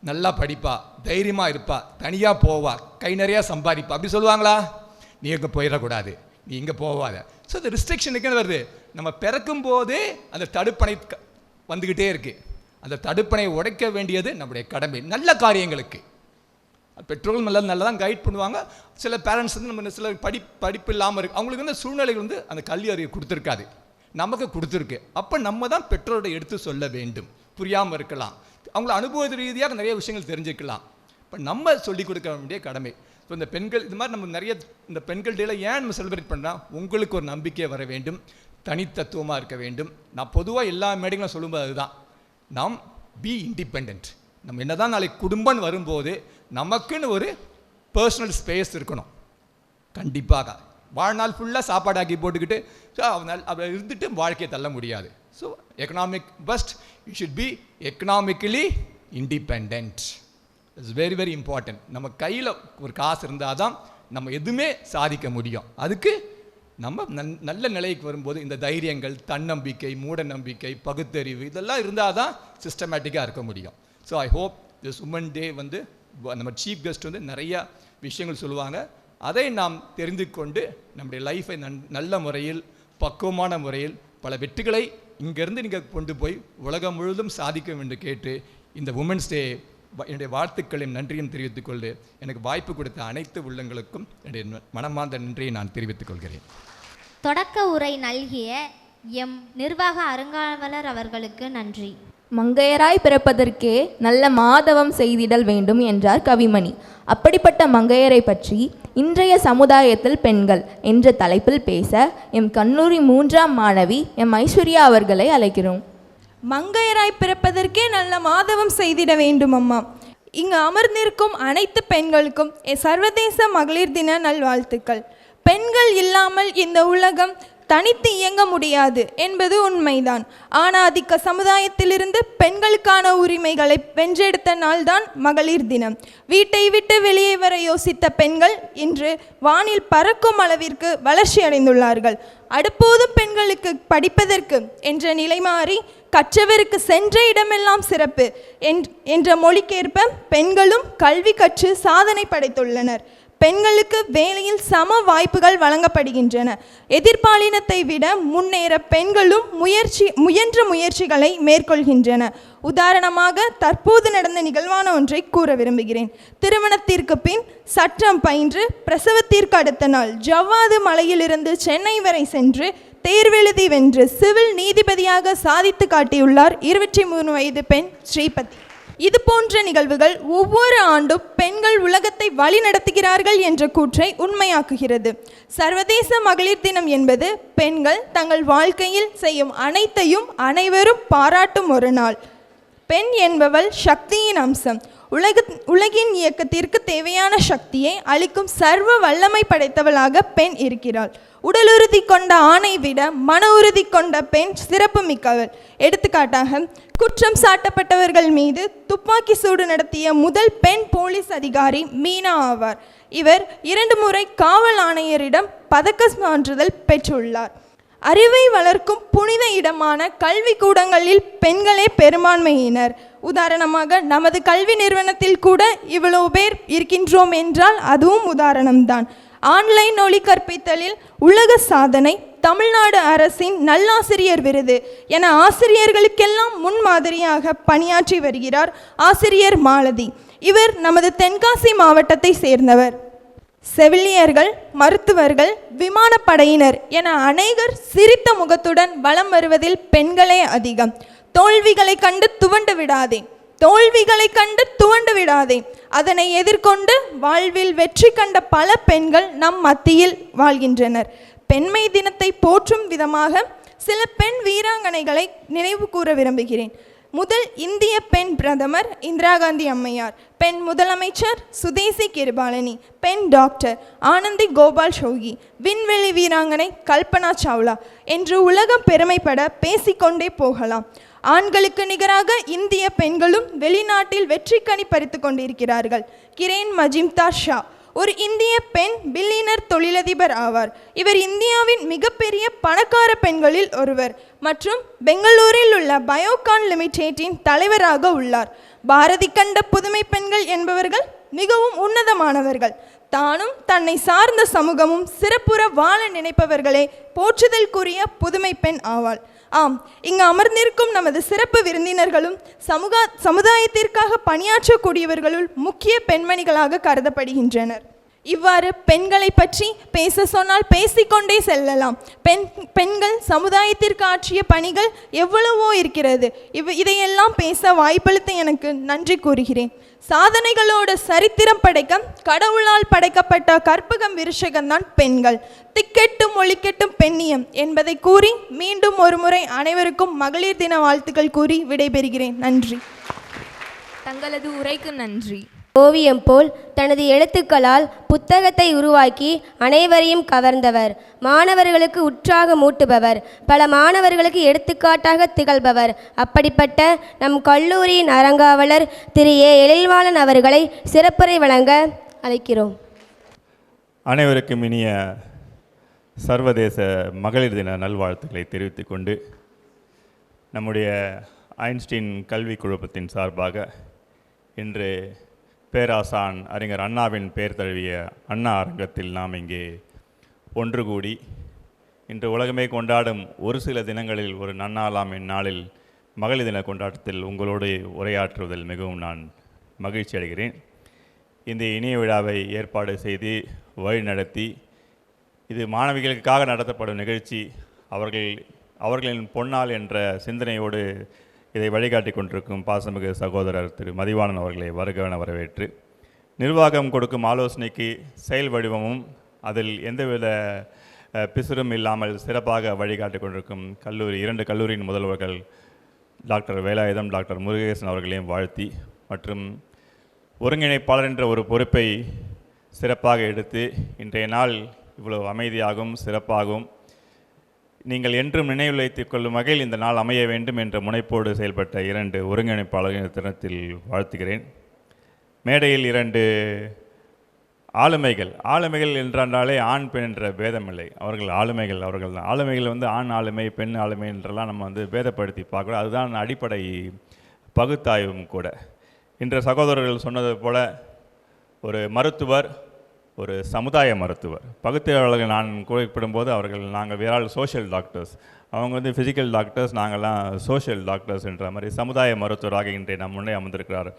நல்லா படிப்பா, தைரியமாக இருப்பா, தனியாக போவா, கை நிறையா சம்பாதிப்பா, அப்படி சொல்லுவாங்களா? நீ எங்கே போயிடக்கூடாது, நீ இங்கே போவாத. ஸோ இந்த ரிஸ்ட்ரிக்ஷனுக்கு வருது. நம்ம பிறக்கும் போதே அந்த தடுப்பணை வந்துக்கிட்டே இருக்குது. அந்த தடுப்பணை உடைக்க வேண்டியது நம்முடைய கடமை. நல்ல காரியங்களுக்கு பெற்றோர்கள் நல்லா தான் கைட் பண்ணுவாங்க. சில பேரண்ட்ஸ் வந்து நம்ம சில படிப்பு இல்லாமல் இருக்குது, அவங்களுக்கு வந்து சூழ்நிலைகள் வந்து அந்த கல்வி அறிவு கொடுத்துருக்காது, நமக்கு கொடுத்துருக்கு. அப்போ நம்ம தான் பெற்றோரை எடுத்து சொல்ல வேண்டும். புரியாமல் இருக்கலாம், அவங்கள அனுபவ ரீதியாக நிறைய விஷயங்கள் தெரிஞ்சுக்கலாம். இப்போ நம்ம சொல்லிக் கொடுக்க வேண்டிய கடமை. இப்போ இந்த பெண்கள் இது மாதிரி நம்ம நிறைய இந்த பெண்கள் டேல ஏன் நம்ம செலிப்ரேட் பண்ணுறோம்? உங்களுக்கு ஒரு நம்பிக்கை வர வேண்டும், தனித்தத்துவமாக இருக்க வேண்டும். நான் பொதுவாக எல்லா மேடைகளும் சொல்லும்போது அதுதான், நாம் பி இண்டிபெண்ட். நம்ம என்ன தான் நாளைக்கு குடும்பம் வரும்போது நமக்குன்னு ஒரு பர்சனல் ஸ்பேஸ் இருக்கணும். கண்டிப்பாக வாழ்நாள் ஃபுல்லாக சாப்பாடாக்கி போட்டுக்கிட்டு அப்படி இருந்துட்டு வாழ்க்கையை தள்ள முடியாது. So economic first, you should be economically independent. It's very very important. நம்ம கையில் ஒரு காசு இருந்தால் தான் நம்ம எதுவுமே சாதிக்க முடியும். அதுக்கு நம்ம நல்ல நிலைக்கு வரும்போது இந்த தைரியங்கள், தன்னம்பிக்கை, மூட நம்பிக்கை, பகுத்தறிவு இதெல்லாம் இருந்தால் தான் சிஸ்டமேட்டிக்காக இருக்க முடியும். So I hope this woman day வந்து நம்ம சீஃப் கெஸ்ட் வந்து நிறையா விஷயங்கள் சொல்லுவாங்க. அதை நாம் தெரிந்து கொண்டு நம்முடைய லைஃப்பை நல்ல முறையில், பக்குவமான முறையில் பல வெற்றிகளை இங்கேருந்து நீங்கள் கொண்டு போய் உலகம் முழுவதும் சாதிக்கும் என்று கேட்டு இந்த உமன்ஸ் டே என்னுடைய வாழ்த்துக்களையும் நன்றியும் தெரிவித்துக் கொண்டு எனக்கு வாய்ப்பு கொடுத்த அனைத்து உள்ளங்களுக்கும் என்னுடைய மனமார்ந்த நன்றியை நான் தெரிவித்துக் கொள்கிறேன். தொடக்க உரை நல்கிய எம் நிர்வாக அறங்காவலர் அவர்களுக்கு நன்றி. மங்கையராய் பிறப்பதற்கே நல்ல மாதவம் செய்திடல் வேண்டும் என்றார் கவிமணி. அப்படிப்பட்ட மங்கையரை பற்றி இன்றைய சமுதாயத்தில் பெண்கள் என்ற தலைப்பில் பேச எம் கல்லூரி 3ஆம் மாணவி எம் ஐஸ்வர்யா அவர்களை அழைக்கிறோம். மங்கையராய் பிறப்பதற்கே நல்ல மாதவம் செய்திட வேண்டும் அம்மா. இங்கு அமர்ந்திருக்கும் அனைத்து பெண்களுக்கும் சர்வதேச மகளிர் தின நல்வாழ்த்துக்கள். பெண்கள் இல்லாமல் இந்த உலகம் தனித்து இயங்க முடியாது என்பது உண்மைதான். ஆணாதிக்க சமுதாயத்திலிருந்து பெண்களுக்கான உரிமைகளை வென்றெடுத்த நாள்தான் மகளிர் தினம். வீட்டை விட்டு வெளியே வர யோசித்த பெண்கள் இன்று வானில் பறக்கும் அளவிற்கு வளர்ச்சி அடைந்துள்ளார்கள். அடுப்போதும் பெண்களுக்கு படிப்பதற்கு என்ற நிலை மாறி கற்றவருக்கு சென்ற இடமெல்லாம் சிறப்பு என்ற மொழிக்கேற்ப பெண்களும் கல்வி கற்று சாதனை படைத்துள்ளனர். பெண்களுக்கு வேலையில் சம வாய்ப்புகள் வழங்கப்படுகின்றன. எதிர்பாலினத்தை விட முன்னேற பெண்களும் முயன்ற முயற்சிகளை மேற்கொள்கின்றன. உதாரணமாக தற்போது நடந்த நிகழ்வான ஒன்றை கூற விரும்புகிறேன். திருமணத்திற்கு பின் சட்டம் பயின்று பிரசவத்திற்கு அடுத்த நாள் ஜவ்வாது மலையிலிருந்து சென்னை வரை சென்று தேர்வெழுதி வென்று சிவில் நீதிபதியாக சாதித்து காட்டியுள்ளார் 23 வயது பெண் ஸ்ரீபதி. இது போன்ற நிகழ்வுகள் ஒவ்வொரு ஆண்டும் பெண்கள் உலகத்தை வழி நடத்துகிறார்கள் என்ற கூற்றை உண்மையாக்குகிறது. சர்வதேச மகளிர் தினம் என்பது பெண்கள் தங்கள் வாழ்க்கையில் செய்யும் அனைத்தையும் அனைவரும் பாராட்டும் ஒரு நாள். பெண் என்பவள் சக்தியின் அம்சம். உலகின் இயக்கத்திற்கு தேவையான சக்தியை அளிக்கும் சர்வ வல்லமை படைத்தவளாக பெண் இருக்கிறாள். உடலுறுதி கொண்ட ஆணை விட மன உறுதி கொண்ட பெண் சிறப்பு மிக்கவள். எடுத்துக்காட்டாக குற்றம் சாட்டப்பட்டவர்கள் மீது துப்பாக்கி சூடு நடத்திய முதல் பெண் போலீஸ் அதிகாரி மீனா ஆவார். இவர் 2 முறை காவல் ஆணையரிடம் பதக்க சான்றிதழ் பெற்றுள்ளார். அறிவை வளர்க்கும் புனித இடமான கல்வி கூடங்களில் பெண்களே பெரும்பான்மையினர். உதாரணமாக நமது கல்வி நிறுவனத்தில் கூட இவ்வளவு பேர் இருக்கின்றோம் என்றால் அதுவும் உதாரணம்தான். ஆன்லைன் ஒளி கற்பித்தலில் உலக சாதனை, தமிழ்நாடு அரசின் நல்லாசிரியர் விருது என ஆசிரியர்களுக்கெல்லாம் முன்மாதிரியாக பணியாற்றி வருகிறார் ஆசிரியர் மாலதி. இவர் நமது தென்காசி மாவட்டத்தை சேர்ந்தவர். செவிலியர்கள், மருத்துவர்கள், விமானப்படையினர் என அநேகர் சிரித்த முகத்துடன் வலம் வருவதில் பெண்களே அதிகம். தோல்விகளை கண்டு துவண்டு விடாதே, அதனை எதிர்கொண்டு வாழ்வில் வெற்றி கண்ட பல பெண்கள் நம் மத்தியில் வாழ்கின்றனர். பெண்மை தினத்தை போற்றும் விதமாக சில பெண் வீராங்கனைகளை நினைவு கூற விரும்புகிறேன். முதல் இந்திய பெண் பிரதமர் இந்திரா காந்தி அம்மையார், பெண் முதலமைச்சர் சுதேசி கிருபாலினி, பெண் டாக்டர் ஆனந்தி கோபால் ஷோகி, விண்வெளி வீராங்கனை கல்பனா சாவ்லா என்று உலகம் பெருமைப்பட பேசிக்கொண்டே போகலாம். ஆண்களுக்கு நிகராக இந்திய பெண்களும் வெளிநாட்டில் வெற்றி கனி பறித்து கொண்டிருக்கிறார்கள். கிரேன் மஜிம்தா ஷா ஒரு இந்திய பெண் பில்லியனர் தொழிலதிபர் ஆவார். இவர் இந்தியாவின் மிகப்பெரிய பணக்கார பெண்களில் ஒருவர். மற்றும் பெங்களூரில் உள்ள பயோகான் லிமிடெட்டின் தலைவராக உள்ளார். பாரதி கண்ட புதுமை பெண்கள் என்பவர்கள் மிகவும் உன்னதமானவர்கள். தானும் தன்னை சார்ந்த சமூகமும் சிறப்புற வாழ நினைப்பவர்களே போற்றுதலுக்குரிய புதுமை பெண் ஆவாள். ஆம், இங்கு அமர்ந்திருக்கும் நமது சிறப்பு விருந்தினர்களும் சமுதாயத்திற்காக பணியாற்றக்கூடியவர்களுள் முக்கிய பெண்மணிகளாக கருதப்படுகின்றனர். இவ்வாறு பெண்களை பற்றி பேச சொன்னால் பேசிக்கொண்டே செல்லலாம். பெண்கள் சமுதாயத்திற்கு ஆற்றிய பணிகள் எவ்வளவோ இருக்கிறது. இதையெல்லாம் பேச வாய்ப்பளித்த எனக்கு நன்றி கூறுகிறேன். சாதனைகளோட சரித்திரம் படைக்க கடவுளால் படைக்கப்பட்ட கற்பகம் விருஷகம்தான் பெண்கள். திக்கெட்டும் ஒளிக்கெட்டும் பெண்ணியம் என்பதை கூறி மீண்டும் ஒரு முறை அனைவருக்கும் மகளிர் தின வாழ்த்துக்கள் கூறி விடைபெறுகிறேன். நன்றி. தங்களது உரைக்கு நன்றி. ஓவியம் போல் தனது எழுத்துக்களால் புத்தகத்தை உருவாக்கி அனைவரையும் கவர்ந்தவர். மாணவர்களுக்கு உற்சாகம் ஊட்டுபவர். பல மாணவர்களுக்கு எடுத்துக்காட்டாக திகழ்பவர். அப்படிப்பட்ட நம் கல்லூரியின் அறங்காவலர் திரு ஏ எழில்வாணன் அவர்களை சிறப்புரை வழங்க அழைக்கிறோம். அனைவருக்கும் இனிய சர்வதேச மகளிர் தின நல்வாழ்த்துக்களை தெரிவித்துக் கொண்டு, நம்முடைய ஐன்ஸ்டீன் கல்வி குழுமத்தின் சார்பாக இன்று பேராசான் அறிஞர் அண்ணாவின் பெயர் தழுவிய அண்ணா அரங்கத்தில் நாம் இங்கே ஒன்று கூடி இன்று உலகமே கொண்டாடும் ஒரு சில தினங்களில் ஒரு நன்னாளாம் இந்நாளில் மகளிர் தின கொண்டாட்டத்தில் உங்களோடு உரையாற்றுவதில் மிகவும் நான் மகிழ்ச்சி அடைகிறேன். இந்த இனிய விழாவை ஏற்பாடு செய்து வழிநடத்தி, இது மாணவிகளுக்காக நடத்தப்படும் நிகழ்ச்சி, அவர்களின் பொன்னால் என்ற சிந்தனையோடு இதை வழிகாட்டி கொண்டிருக்கும் பாசமிகு சகோதரர் திரு மதிவாணன் அவர்களை வருகவென வரவேற்று, நிர்வாகம் கொடுக்கும் ஆலோசனைக்கு செயல் வடிவமும் அதில் எந்தவித பிசுறும் இல்லாமல் சிறப்பாக வழிகாட்டி கொண்டிருக்கும் இரண்டு கல்லூரியின் முதல்வர்கள் டாக்டர் வேலாயுதம், டாக்டர் முருகேசன் அவர்களையும் வாழ்த்தி, மற்றும் ஒருங்கிணைப்பாளர் என்ற ஒரு பொறுப்பை சிறப்பாக எடுத்து இன்றைய நாள் இவ்வளவு அமைதியாகவும் சிறப்பாகவும் நீங்கள் என்றும் நினைவில் வைத்துக் கொள்ளும் வகையில் இந்த நாள் அமைய வேண்டும் என்ற முனைப்போடு செயல்பட்ட இரண்டு ஒருங்கிணைப்பாளர்கள் தினத்தில் வாழ்த்துகிறேன். மேடையில் இரண்டு ஆளுமைகள் என்றாலே ஆண் பெண் என்ற பேதமில்லை. அவர்கள் ஆளுமைகள் வந்து ஆண் ஆளுமை பெண் ஆளுமை என்றெல்லாம் நம்ம வந்து பேதப்படுத்தி பார்க்கணும். அதுதான் அடிப்படை பகுத்தாய்வும் கூட. இன்று சகோதரர்கள் சொன்னது போல ஒரு மருத்துவர், ஒரு சமுதாய மருத்துவர், பகுத்தறிவாளர்கள் நான் குறிப்பிடும்போது நாங்கள் வேறால் சோஷியல் டாக்டர்ஸ், அவங்க வந்து ஃபிசிக்கல் டாக்டர்ஸ், நாங்கள்லாம் சோஷியல் டாக்டர்ஸ் என்ற மாதிரி சமுதாய மருத்துவராக இன்றைய நம் முன்னே அமர்ந்திருக்கிறார்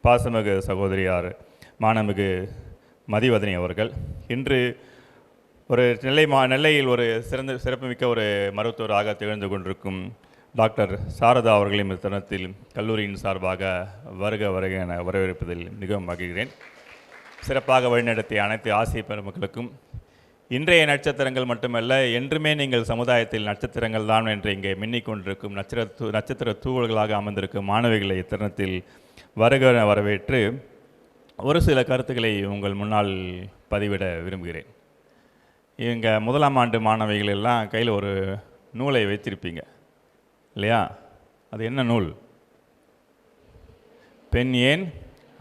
பாசமிகு சகோதரியார் மாணமிகு மதிவதனி அவர்கள். இன்று ஒரு நெல்லையில் ஒரு சிறப்புமிக்க ஒரு மருத்துவராக திகழ்ந்து கொண்டிருக்கும் டாக்டர் சாரதா அவர்களையும் இந்த தருணத்தில் கல்லூரியின் சார்பாக வருக என வரவேற்பதில் மிகவும் மகிழ்கிறேன். சிறப்பாக வழிநடத்திய அனைத்து ஆசிரிய பெருமக்களுக்கும், இன்றைய நட்சத்திரங்கள் மட்டுமல்ல, என்றுமே நீங்கள் சமுதாயத்தில் நட்சத்திரங்கள் தான் என்று இங்கே மின்னிக்கொண்டிருக்கும் நட்சத்திர தூவல்களாக அமர்ந்திருக்கும் மாணவிகளை இத்தருணத்தில் வருக வரவேற்று ஒரு சில கருத்துக்களை உங்கள் முன்னால் பதிவிட விரும்புகிறேன். இங்கே முதலாம் ஆண்டு மாணவிகள் எல்லாம் கையில் ஒரு நூலை வைத்திருப்பீங்க இல்லையா? அது என்ன நூல்? பெண் ஏன்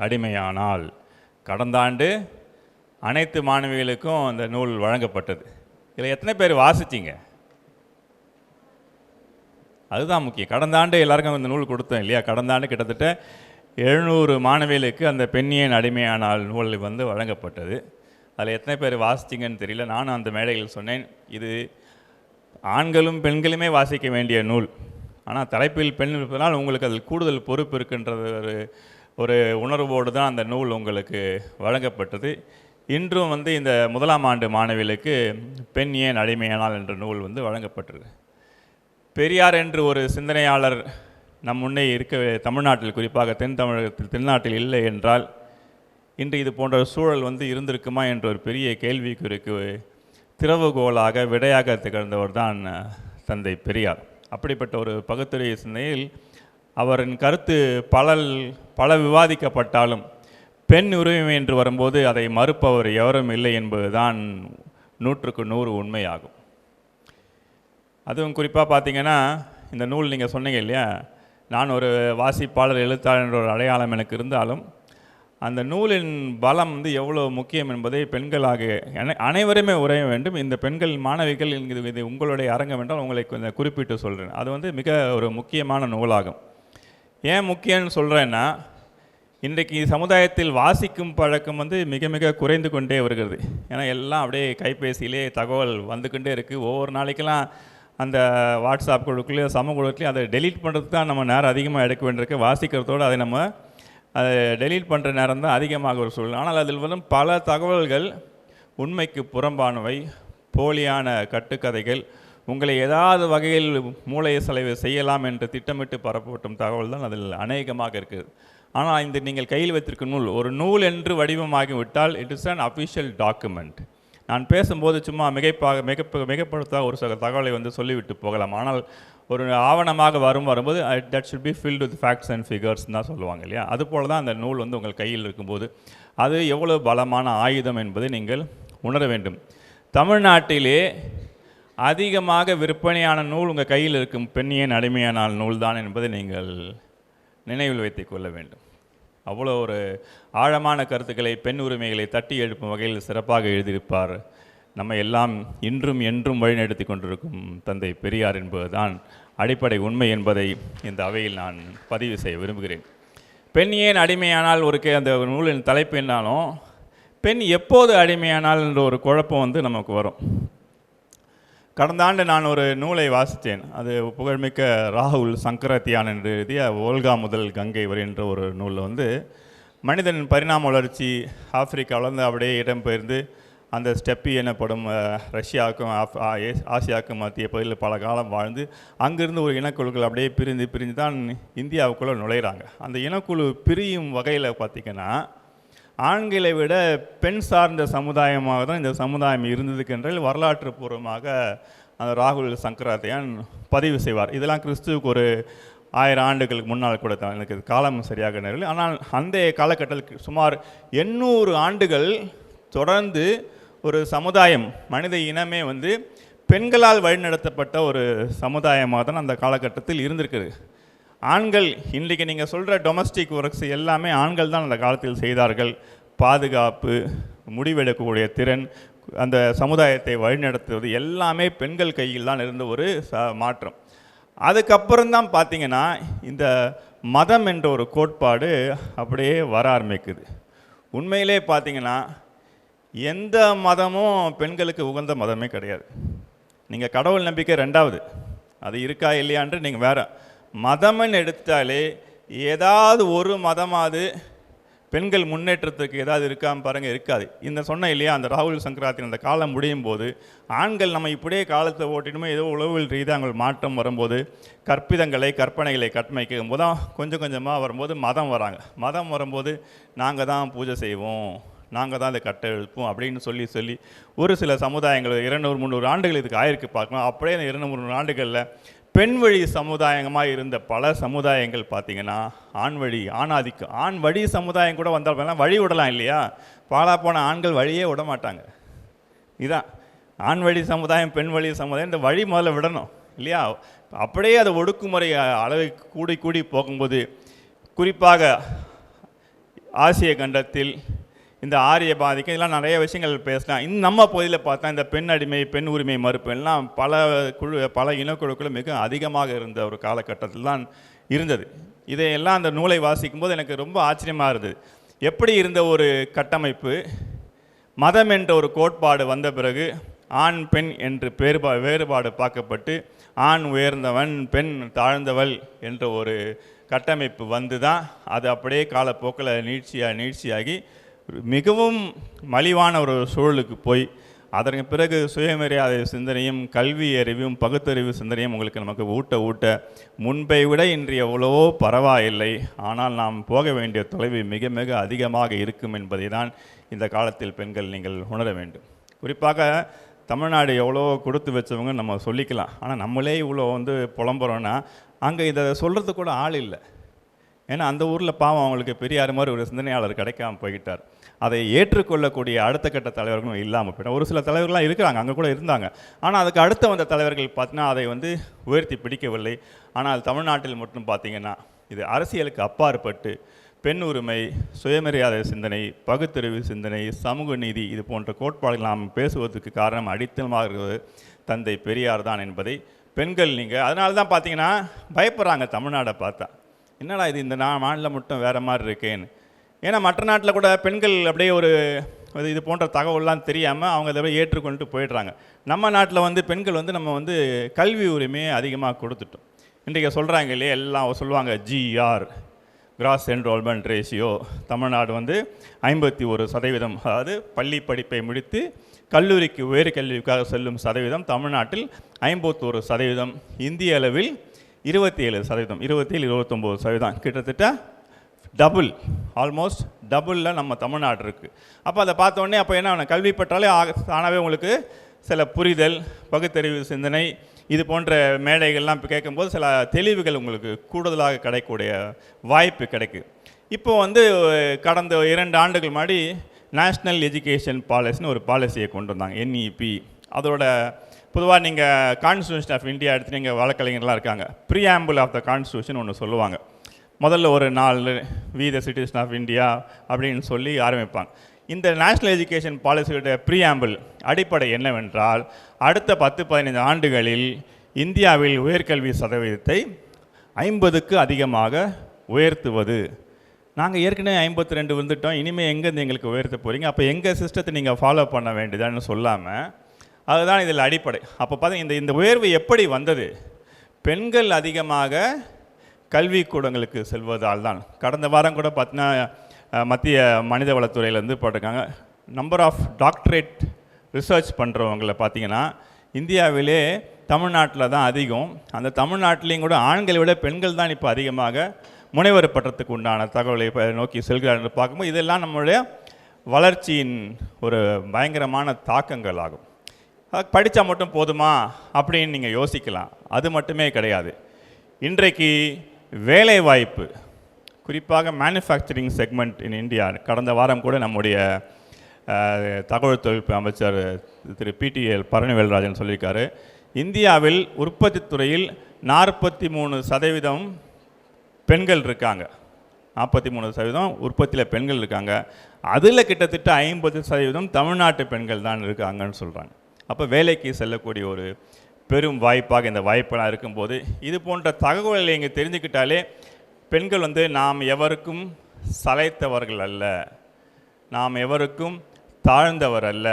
அடிமையானால். கடந்த ஆண்டு அனைத்து மாணவிகளுக்கும் அந்த நூல் வழங்கப்பட்டது. இதில் எத்தனை பேர் வாசிச்சிங்க? அதுதான் முக்கியம். கடந்த ஆண்டு எல்லாருக்கும் அந்த நூல் கொடுத்தோம் இல்லையா? கடந்த ஆண்டு கிட்டத்தட்ட 700 மாணவிகளுக்கு அந்த பெண் ஏன் அடிமையானால் நூல் வந்து வழங்கப்பட்டது. அதில் எத்தனை பேர் வாசிச்சிங்கன்னு தெரியல. நானும் அந்த மேடையில் சொன்னேன், இது ஆண்களும் பெண்களுமே வாசிக்க வேண்டிய நூல். ஆனால் தலைப்பில் பெண் இருப்பதனால் உங்களுக்கு அதில் கூடுதல் பொறுப்பு இருக்கின்றது ஒரு உணர்வோடு தான் அந்த நூல் உங்களுக்கு வழங்கப்பட்டது. இன்றும் வந்து இந்த முதலாம் ஆண்டு மாணவிகளுக்கு பெண் ஏன் அடிமையானால் என்ற நூல் வந்து வழங்கப்பட்டிருக்கு. பெரியார் என்று ஒரு சிந்தனையாளர் நம் முன்னே தமிழ்நாட்டில், குறிப்பாக தென்னாட்டில் இல்லை என்றால் இன்று இது போன்ற சூழல் வந்து இருந்திருக்குமா என்ற ஒரு பெரிய கேள்விக்குறிக்கு திறவுகோலாக விடையாக திகழ்ந்தவர் தான் தந்தை பெரியார். அப்படிப்பட்ட ஒரு பகுத்தறிவு சிந்தனையில் அவரின் கருத்து பல விவாதிக்கப்பட்டாலும் பெண் உரிமை என்று வரும்போது அதை மறுப்பவர் எவரும் இல்லை என்பதுதான் 100க்கு 100 உண்மையாகும். அதுவும் குறிப்பாக பார்த்திங்கன்னா, இந்த நூல் நீங்கள் சொன்னீங்க இல்லையா, நான் ஒரு வாசிப்பாளர் எழுத்தாளர் என்ற ஒரு அடையாளம் எனக்கு இருந்தாலும் அந்த நூலின் பலம் வந்து எவ்வளோ முக்கியம் என்பதை பெண்களாக அனைவருமே உரைய வேண்டும். இந்த பெண்கள் மாணவிகள் இது உங்களுடைய அரங்கம் என்றால் உங்களை கொஞ்சம் குறிப்பிட்டு சொல்கிறேன். அது வந்து மிக ஒரு முக்கியமான நூலாகும். ஏன் முக்கியம்னு சொல்கிறேன்னா, இன்றைக்கு சமுதாயத்தில் வாசிக்கும் பழக்கம் வந்து மிக மிக குறைந்து கொண்டே வருகிறது. ஏன்னா எல்லாம் அப்படியே கைபேசியிலே தகவல் வந்துக்கிட்டே இருக்குது. ஒவ்வொரு நாளைக்கெல்லாம் அந்த வாட்ஸ்அப் குழுக்குள்ளேயும் சமூக குழுக்குள்ளேயும் அதை டெலீட் பண்ணுறதுக்கு தான் நம்ம நேரம் அதிகமாக எடுக்க வேண்டியிருக்கு. வாசிக்கிறதோடு அதை நம்ம அதை டெலீட் பண்ணுற நேரம் தான் அதிகமாக ஒரு சூழ்நிலை. ஆனால் அதில் வரும் பல தகவல்கள் உண்மைக்கு புறம்பானவை, போலியான கட்டுக்கதைகள், உங்களை ஏதாவது வகையில் மூளை செலவு செய்யலாம் என்று திட்டமிட்டு பரப்பட்டும் தகவல் தான் அதில் அநேகமாக இருக்குது. ஆனால் இந்த நீங்கள் கையில் வைத்திருக்கும் நூல் ஒரு நூல் என்று வடிவமாகிவிட்டால் it is an official document. நான் பேசும்போது சும்மா மிகப்படுத்த ஒரு சில தகவலை வந்து சொல்லிவிட்டு போகலாம். ஆனால் ஒரு ஆவணமாக வரும்போது that should be filled with facts and figures தான் சொல்லுவாங்க இல்லையா? அதுபோல் தான் அந்த நூல் வந்து உங்கள் கையில் இருக்கும்போது அது எவ்வளோ பலமான ஆயுதம் என்பதை நீங்கள் உணர வேண்டும். தமிழ்நாட்டிலே அதிகமாக விற்பனையான நூல் உங்கள் கையில் இருக்கும் பெண்ணியன் அடிமையான நூல் தான் என்பதை நீங்கள் நினைவில் வைத்துக் கொள்ள வேண்டும். அவ்வளோ ஒரு ஆழமான கருத்துக்களை, பெண் உரிமைகளை தட்டி எழுப்பும் வகையில் சிறப்பாக எழுதியிருப்பார். நம்ம எல்லாம் இன்றும் என்றும் வழிநடத்தி கொண்டிருக்கும் தந்தை பெரியார் என்பதுதான் அடிப்படை உண்மை என்பதை இந்த அவையில் நான் பதிவு செய்ய விரும்புகிறேன். பெண் ஏன் அடிமையானால் அந்த நூலின் தலைப்பு என்னாலும் பெண் எப்போது அடிமையானால் என்ற ஒரு குழப்பம் வந்து நமக்கு வரும். கடந்த ஆண்டு நான் ஒரு நூலை வாசித்தேன். அது புகழ்மிக்க ராகுல் சங்கரத்தியான் என்று எழுதிய ஓல்கா முதல் கங்கை வரை என்ற ஒரு நூலில் வந்து மனிதனின் பரிணாம வளர்ச்சி ஆப்பிரிக்காவிலேருந்து அப்படியே இடம்பெயர்ந்து அந்த ஸ்டெப்பி எனப்படும் ரஷ்யாவுக்கும் ஆசியாவுக்கும் மத்திய பகுதியில் பல காலம் வாழ்ந்து அங்கிருந்து ஒரு இனக்குழுக்கள் அப்படியே பிரிஞ்சு தான் இந்தியாவுக்குள்ளே நுழைகிறாங்க. அந்த இனக்குழு பிரியும் வகையில் பார்த்திங்கன்னா ஆண்களை விட பெண் சார்ந்த சமுதாயமாக தான் இந்த சமுதாயம் இருந்ததுக்கென்றால் வரலாற்று பூர்வமாக அந்த ராகுல் சங்கராத்தியான் பதிவு செய்வார். இதெல்லாம் கிறிஸ்துவுக்கு ஒரு 1000 ஆண்டுகளுக்கு முன்னால் கூட தான், எனக்கு காலம் சரியாக நேரில். ஆனால் அந்த காலகட்டத்தில் சுமார் 800 ஆண்டுகள் தொடர்ந்து ஒரு சமுதாயம், மனித இனமே வந்து பெண்களால் வழிநடத்தப்பட்ட ஒரு சமுதாயமாக தான் அந்த காலகட்டத்தில் இருந்திருக்குது. ஆண்கள் இன்றைக்கி நீங்கள் சொல்கிற டொமஸ்டிக் ஒர்க்ஸ் எல்லாமே ஆண்கள் தான் அந்த காலத்தில் செய்தார்கள். பாதுகாப்பு, முடிவெடுக்கக்கூடிய திறன், அந்த சமுதாயத்தை வழிநடத்துவது எல்லாமே பெண்கள் கையில் தான் இருந்த ஒரு மாற்றம். அதுக்கப்புறம்தான் பார்த்திங்கன்னா இந்த மதம் என்ற ஒரு கோட்பாடு அப்படியே வர ஆரம்பிக்குது. உண்மையிலே பார்த்திங்கன்னா எந்த மதமும் பெண்களுக்கு உகந்த மதமே கிடையாது. நீங்கள் கடவுள் நம்பிக்கை ரெண்டாவது, அது இருக்கா இல்லையான்று நீங்கள் வேறு. மதம்னு எடுத்தாலே ஏதாவது ஒரு மதமாவது பெண்கள் முன்னேற்றத்துக்கு ஏதாவது இருக்கான்னு பாருங்கள், இருக்காது. இந்த சொன்ன இல்லையா, அந்த ராகுல் சங்கராத்தின் அந்த காலம் முடியும் போது ஆண்கள் நம்ம இப்படியே காலத்தை ஓட்டிடுமோ ஏதோ உளவியல் ரீதியாக அவங்க மாற்றம் வரும்போது கற்பனைகளை கட்டமைக்கும் போது தான் கொஞ்சம் கொஞ்சமாக வரும்போது மதம் வராங்க. மதம் வரும்போது நாங்கள் தான் பூஜை செய்வோம், நாங்கள் தான் அதை கட்ட எழுப்போம் அப்படின்னு சொல்லி ஒரு சில சமுதாயங்கள் 200-300 ஆண்டுகள் இதுக்கு ஆயிருக்கு பார்க்கணும். அப்படியே அந்த 200-300 ஆண்டுகளில் பெண் வழி சமுதாயமாக இருந்த பல சமுதாயங்கள் பார்த்திங்கன்னா ஆணாதிக்கம், ஆண் வழி சமுதாயம் கூட வந்தால் வழி விடலாம் இல்லையா? பாலா போன ஆண்கள் வழியே விட மாட்டாங்க. இதுதான் ஆண் வழி சமுதாயம், பெண் வழி சமுதாயம், இந்த வழி முதல்ல விடணும் இல்லையா? அப்படியே அதை ஒடுக்குமுறை அளவை கூடி போகும்போது குறிப்பாக ஆசிய கண்டத்தில் இந்த ஆரிய பாதிக்கம் இதெல்லாம் நிறைய விஷயங்கள் பேசலாம். இன்னும் நம்ம பகுதியில் பார்த்தா இந்த பெண் அடிமை, பெண் உரிமை மறுப்பு எல்லாம் பல இனக்குழுக்களும் மிக அதிகமாக இருந்த ஒரு காலகட்டத்தில் தான் இருந்தது. இதையெல்லாம் அந்த நூலை வாசிக்கும்போது எனக்கு ரொம்ப ஆச்சரியமாக இருந்தது. எப்படி இருந்த ஒரு கட்டமைப்பு, மதம் என்ற ஒரு கோட்பாடு வந்த பிறகு ஆண் பெண் என்று வேறுபாடு பார்க்கப்பட்டு ஆண் உயர்ந்தவன் பெண் தாழ்ந்தவள் என்ற ஒரு கட்டமைப்பு வந்து தான் அது அப்படியே காலப்போக்கில் நீட்சியாகி மிகவும் மலிவான ஒரு சூழலுக்கு போய் அதற்கு பிறகு சுயமரியாதை சிந்தனையும் கல்வி அறிவும் பகுத்தறிவு சிந்தனையும் நமக்கு ஊட்ட முன்பை விட இன்று எவ்வளவோ பரவாயில்லை, ஆனால் நாம் போக வேண்டிய தொலைவு மிக மிக அதிகமாக இருக்கும் என்பதை தான் இந்த காலத்தில் பெண்கள் நீங்கள் உணர வேண்டும். குறிப்பாக தமிழ்நாடு எவ்வளோ கொடுத்து வச்சவங்க நம்ம சொல்லிக்கலாம். ஆனால் நம்மளே இவ்வளோ புலம்புறோன்னா அங்கே இதை சொல்கிறது கூட ஆள் இல்லை. ஏன்னா அந்த ஊரில் பாவம் அவங்களுக்கு பெரியார் மாதிரி ஒரு சிந்தனையாளர் கிடைக்காம போய்கிட்டார். அதை ஏற்றுக்கொள்ளக்கூடிய அடுத்த கட்ட தலைவர்களும் இல்லாமல் போயிட்டார். ஒரு சில தலைவர்கள்லாம் இருக்கிறாங்க, அங்கே கூட இருந்தாங்க. ஆனால் அதுக்கு அடுத்த வந்த தலைவர்கள் பார்த்தீங்கன்னா அதை உயர்த்தி பிடிக்கவில்லை. ஆனால் தமிழ்நாட்டில் மட்டும் பார்த்திங்கன்னா இது அரசியலுக்கு அப்பாற்பட்டு பெண் உரிமை, சுயமரியாதை சிந்தனை, பகுத்தறிவு சிந்தனை, சமூக நீதி இது போன்ற கோட்பாடுகள் நாம் பேசுவதற்கு காரணம் அடித்தளமாக இருக்கிறது தந்தை பெரியார் தான் என்பதை பெண்கள் நீங்கள் அதனால தான் பார்த்தீங்கன்னா பயப்படுறாங்க தமிழ்நாடை பார்த்தா. என்னடா இது இந்த மாநிலம் மட்டும் வேறு மாதிரி இருக்கேன்னு. ஏன்னா மற்ற நாட்டில் கூட பெண்கள் அப்படியே ஒரு இது போன்ற தகவல்லாம் தெரியாமல் அவங்க அதை ஏற்றுக்கொண்டு போயிடுறாங்க. நம்ம நாட்டில் வந்து பெண்கள் வந்து நம்ம வந்து கல்வி உரிமையை அதிகமாக கொடுத்துட்டோம். இன்றைக்கு சொல்கிறாங்க இல்லையா, எல்லாம் சொல்லுவாங்க GR cross enrolment ratio. Tamil Nadu வந்து 51%, அதாவது பள்ளி படிப்பை முடித்து கல்லூரிக்கு உயர் கல்விக்காக செல்லும் சதவீதம் தமிழ்நாட்டில் 51%, இந்திய அளவில் 27%, 27-29%, கிட்டத்தட்ட டபுள், ஆல்மோஸ்ட் டபுளில் நம்ம தமிழ்நாடு இருக்குது. அப்போ அதை பார்த்தோன்னே அப்போ என்ன கல்வி பெற்றாலே தானாகவே உங்களுக்கு சில புரிதல், பகுத்தறிவு சிந்தனை இது போன்ற மேடைகள்லாம் இப்போ கேட்கும்போது சில தெளிவுகள் உங்களுக்கு கூடுதலாக கிடைக்கக்கூடிய வாய்ப்பு கிடைக்குது. இப்போது வந்து கடந்த 2 ஆண்டுகள் முன்னாடி நேஷ்னல் எஜுகேஷன் பாலிசின்னு ஒரு பாலிசியை கொண்டு வந்தாங்க, NEP. அதோட பொதுவாக நீங்கள் கான்ஸ்டியூஷன் ஆஃப் இந்தியா எடுத்து நீங்கள் வழக்கறிஞர்களாக இருக்காங்க, ப்ரீஆம்பிள் ஆஃப் த கான்ஸ்டியூஷன் ஒன்று சொல்லுவாங்க. முதல்ல ஒரு 4 we the citizen of India அப்படின்னு சொல்லி ஆரம்பிப்பாங்க. இந்த நேஷ்னல் எஜுகேஷன் பாலிசியோட ப்ரீஆம்பிள் அடிப்படை என்னவென்றால், அடுத்த 10-15 ஆண்டுகளில் இந்தியாவில் உயர்கல்வி சதவீதத்தை 50க்கு அதிகமாக உயர்த்துவது. நாங்கள் ஏற்கனவே 52 வந்துட்டோம், இனிமேல் எங்கேருந்து எங்களுக்கு உயர்த்த போகிறீங்க, அப்போ எங்கள் சிஸ்டத்தை நீங்கள் ஃபாலோ பண்ண வேண்டியதான்னு சொல்லாமல், அதுதான் இதில் அடிப்படை. அப்போ பார்த்தீங்கன்னா இந்த உயர்வு எப்படி வந்தது? பெண்கள் அதிகமாக கல்விக்கூடங்களுக்கு செல்வதால் தான். கடந்த வாரம் கூட பார்த்தீங்கன்னா மத்திய மனிதவளத்துறையிலேருந்து போட்டிருக்காங்க, நம்பர் ஆஃப் டாக்டரேட் ரிசர்ச் பண்ணுறவங்களை பார்த்தீங்கன்னா இந்தியாவிலே தமிழ்நாட்டில் தான் அதிகம். அந்த தமிழ்நாட்டிலையும் கூட ஆண்களை விட பெண்கள் தான் இப்போ அதிகமாக முனைவர் பட்டத்துக்கு உண்டான தகவலை நோக்கி செல்கிறார்கள் பார்க்கும்போது இதெல்லாம் நம்மளுடைய வளர்ச்சியின் ஒரு பயங்கரமான தாக்கங்கள் ஆகும். படித்தா மட்டும் போதுமா அப்படின்னு நீங்கள் யோசிக்கலாம், அது மட்டுமே கிடையாது. இன்றைக்கு வேலைவாய்ப்பு, குறிப்பாக மேனுஃபேக்சரிங் செக்மெண்ட் இன் இந்தியா, கடந்த வாரம் கூட நம்முடைய தகவல் தொழில்நுட்ப அமைச்சர் திரு PTL பழனிவேல்ராஜன் சொல்லியிருக்காரு, இந்தியாவில் உற்பத்தி துறையில் 43% பெண்கள் இருக்காங்க. 43% உற்பத்தியில் பெண்கள் இருக்காங்க. அதில் கிட்டத்தட்ட 50% தமிழ்நாட்டு பெண்கள் தான் இருக்காங்கன்னு சொல்கிறாங்க. அப்போ வேலைக்கு செல்லக்கூடிய ஒரு பெரும் வாய்ப்பாக இந்த வாய்ப்பெல்லாம் இருக்கும்போது இது போன்ற தகவல்களை இங்கே தெரிஞ்சுக்கிட்டாலே பெண்கள் வந்து நாம் எவருக்கும் சளைத்தவர்கள் அல்ல, நாம் எவருக்கும் தாழ்ந்தவர் அல்ல,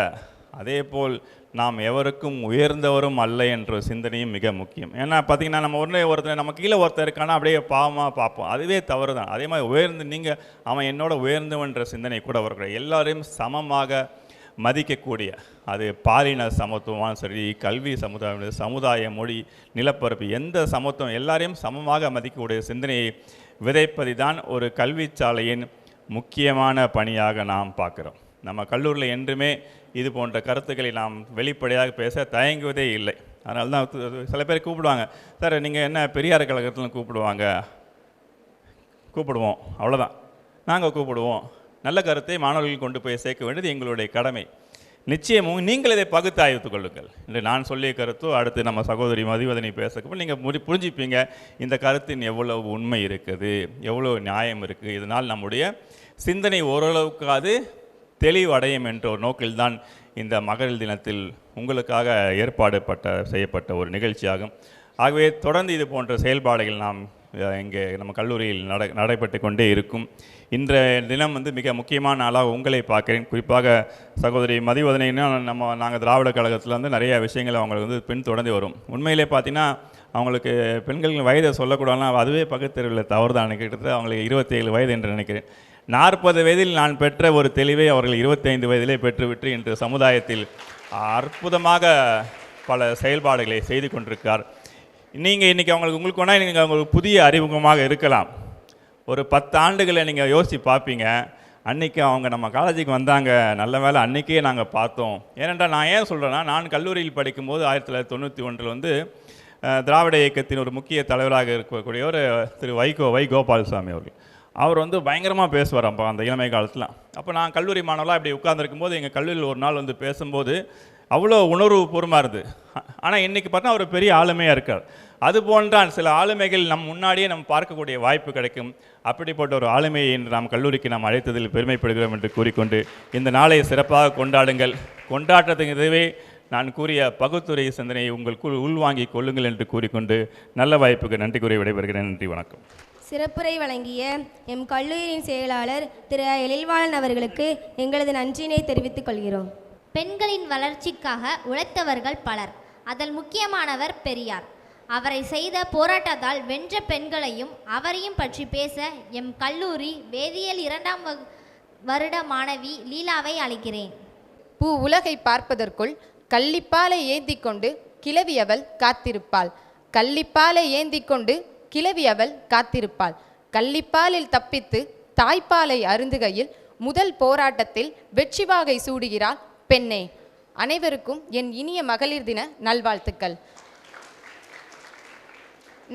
அதே போல் நாம் எவருக்கும் உயர்ந்தவரும் அல்ல என்ற சிந்தனையும் மிக முக்கியம். ஏன்னா பார்த்திங்கன்னா நம்ம ஒருத்தர் நம்ம கீழே ஒருத்தர் இருக்கானா அப்படியே பாவமாக பார்ப்போம், அதுவே தவறு தான். அதே மாதிரி உயர்ந்து நீங்கள் அவன் என்னோட உயர்ந்தவன்ற சிந்தனை கூட வரக்கூடாது. எல்லாரையும் சமமாக மதிக்கக்கூடிய, அது பாலின சமத்துவம் சரி, கல்வி சமுதாயம், சமுதாய, மொழி, நிலப்பரப்பு, எந்த சமத்துவம் எல்லாரையும் சமமாக மதிக்கக்கூடிய சிந்தனையை விதைப்பது தான் ஒரு கல்வி சாலையின் முக்கியமான பணியாக நாம் பார்க்குறோம். நம்ம கல்லூரியில் என்றுமே இது போன்ற கருத்துக்களை நாம் வெளிப்படையாக பேச தயங்குவதே இல்லை. அதனால தான் சில பேர் கூப்பிடுவாங்க, சார் நீங்கள் என்ன பெரியார் கழகத்தில் கூப்பிடுவோம் அவ்வளோதான், நாங்கள் கூப்பிடுவோம். நல்ல கருத்தை மாணவர்கள் கொண்டு போய் சேர்க்க வேண்டியது எங்களுடைய கடமை. நிச்சயமும் நீங்கள் இதை பகுத்தாய்வு கொள்ளுங்கள். இல்லை நான் சொல்லிய கருத்தோ அடுத்து நம்ம சகோதரி மதிவதனை பேசக்கப்போ நீங்கள் புரிஞ்சுப்பீங்க இந்த கருத்தின் எவ்வளவு உண்மை இருக்குது, எவ்வளோ நியாயம் இருக்குது. இதனால் நம்முடைய சிந்தனை ஓரளவுக்காது தெளிவடையும் என்ற ஒரு நோக்கில்தான் இந்த மகளிர் தினத்தில் உங்களுக்காக செய்யப்பட்ட ஒரு நிகழ்ச்சியாகும். ஆகவே தொடர்ந்து இது போன்ற செயல்பாடுகள் நாம் இங்கே நம்ம கல்லூரியில் நடைபெற்று கொண்டே இருக்கும். இன்றைய தினம் வந்து மிக முக்கியமான நாளாக உங்களை பார்க்குறேன். குறிப்பாக சகோதரி மதிவதனைன்னா நாங்கள் திராவிட கழகத்தில் வந்து நிறைய விஷயங்கள் அவங்களுக்கு வந்து பின்தொடர்ந்து வரும். உண்மையிலே பார்த்தீங்கன்னா அவங்களுக்கு பெண்களின் வயதை சொல்லக்கூடாதுன்னா அதுவே பக்கத்தெருவில் தவறு தான். கிட்டத்தட்ட அவங்களுக்கு 27 வயது என்று நினைக்கிறேன். 40 வயதில் நான் பெற்ற ஒரு தெளிவை அவர்கள் 25 வயதிலே பெற்றுவிட்டு இன்று சமுதாயத்தில் அற்புதமாக பல செயல்பாடுகளை செய்து கொண்டிருக்கார். நீங்கள் இன்றைக்கி உங்களுக்கு வேணால் நீங்கள் அவங்களுக்கு புதிய அறிமுகமாக இருக்கலாம். ஒரு 10 ஆண்டுகளை நீங்கள் யோசித்து பார்ப்பீங்க, அன்றைக்கி அவங்க நம்ம காலேஜுக்கு வந்தாங்க, நல்ல வேலை அன்றைக்கே நாங்கள் பார்த்தோம். ஏனென்றால் நான் ஏன் சொல்கிறேன்னா, நான் கல்லூரியில் படிக்கும்போது 1991 வந்து திராவிட இயக்கத்தின் ஒரு முக்கிய தலைவராக இருக்கக்கூடியவர் திரு வை கோபால்சாமி அவர்கள். அவர் வந்து பயங்கரமாக பேசுவார் அப்போ அந்த இளமை காலத்தில். அப்போ நான் கல்லூரி மாணவர்களாக இப்படி உட்கார்ந்துருக்கும் போது எங்கள் கல்லூரியில் ஒரு நாள் வந்து பேசும்போது அவ்வளோ உணர்வுபூர்வமாக இருந்தது. ஆனால் இன்றைக்கி பார்த்தா அவர் பெரிய ஆளுமையாக இருக்கார். அது போன்ற சில ஆளுமைகள் நம் முன்னாடியே நம்ம பார்க்கக்கூடிய வாய்ப்பு கிடைக்கும். அப்படிப்பட்ட ஒரு ஆளுமையை இன்று நாம் கல்லூரிக்கு நாம் அழைத்ததில் பெருமைப்படுகிறோம் என்று கூறிக்கொண்டு இந்த நாளை சிறப்பாக கொண்டாடுங்கள். கொண்டாட்டத்துக்கு நான் கூறிய பகுத்துறை சிந்தனையை உங்கள் உள்வாங்கிக் கொள்ளுங்கள் என்று கூறிக்கொண்டு நல்ல வாய்ப்புக்கு நன்றி கூறி விடைபெறுகிறேன். நன்றி, வணக்கம். சிறப்புரை வழங்கிய எம் கல்லூரியின் செயலாளர் திரு எழில்வாணன் அவர்களுக்கு எங்களது நன்றியினை தெரிவித்துக் கொள்கிறோம். பெண்களின் வளர்ச்சிக்காக உழைத்தவர்கள் பலர். அதில் முக்கியமானவர் பெரியார். அவரை செய்த போராட்டத்தால் வென்ற பெண்களையும் அவரையும் பற்றி பேச எம் கல்லூரி வேதியியல் 2ஆம் வருட மாணவி லீலாவை அழைக்கிறேன். பூ உலகை பார்ப்பதற்குள் கள்ளிப்பாலை ஏந்தி கொண்டு கிளவியவள் காத்திருப்பாள். கள்ளிப்பாலை ஏந்தி கொண்டு கிளவியவள் காத்திருப்பாள். கள்ளிப்பாலில் தப்பித்து தாய்ப்பாலை அருந்துகையில் முதல் போராட்டத்தில் வெற்றி வாகை சூடுகிறாள் பெண்ணே. அனைவருக்கும் என் இனிய மகளிர் தின நல்வாழ்த்துக்கள்.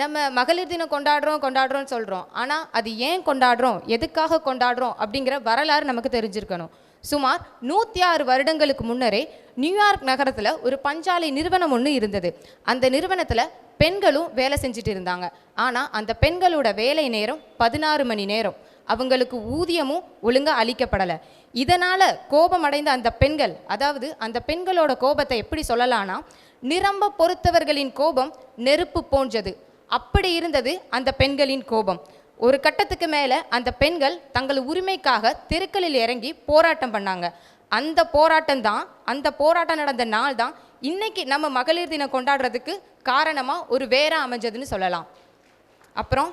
நம்ம மகளிர் தினம் கொண்டாடுறோம்னு சொல்கிறோம். ஆனால் அது ஏன் கொண்டாடுறோம், எதுக்காக கொண்டாடுறோம் அப்படிங்கிற வரலாறு நமக்கு தெரிஞ்சிருக்கணும். சுமார் 106 வருடங்களுக்கு முன்னரே நியூயார்க் நகரத்தில் ஒரு பஞ்சாலை நிறுவனம் ஒன்று இருந்தது. அந்த நிறுவனத்தில் பெண்களும் வேலை செஞ்சுட்டு இருந்தாங்க. ஆனால் அந்த பெண்களோட வேலை நேரம் 16 மணி நேரம். அவங்களுக்கு ஊதியமும் ஒழுங்காக அளிக்கப்படலை. இதனால் கோபமடைந்த அந்த பெண்கள், அதாவது அந்த பெண்களோட கோபத்தை எப்படி சொல்லலான்னா, நிரம்ப பொறுத்தவர்களின் கோபம் நெருப்பு போன்றது. அப்படி இருந்தது அந்த பெண்களின் கோபம். ஒரு கட்டத்துக்கு மேலே அந்த பெண்கள் தங்கள் உரிமைக்காக தெருக்களில் இறங்கி போராட்டம் பண்ணாங்க. அந்த போராட்டம் நடந்த நாள் தான் இன்னைக்கு நம்ம மகளிர் தினம் கொண்டாடுறதுக்கு காரணமாக ஒரு வேற அமைஞ்சதுன்னு சொல்லலாம். அப்புறம்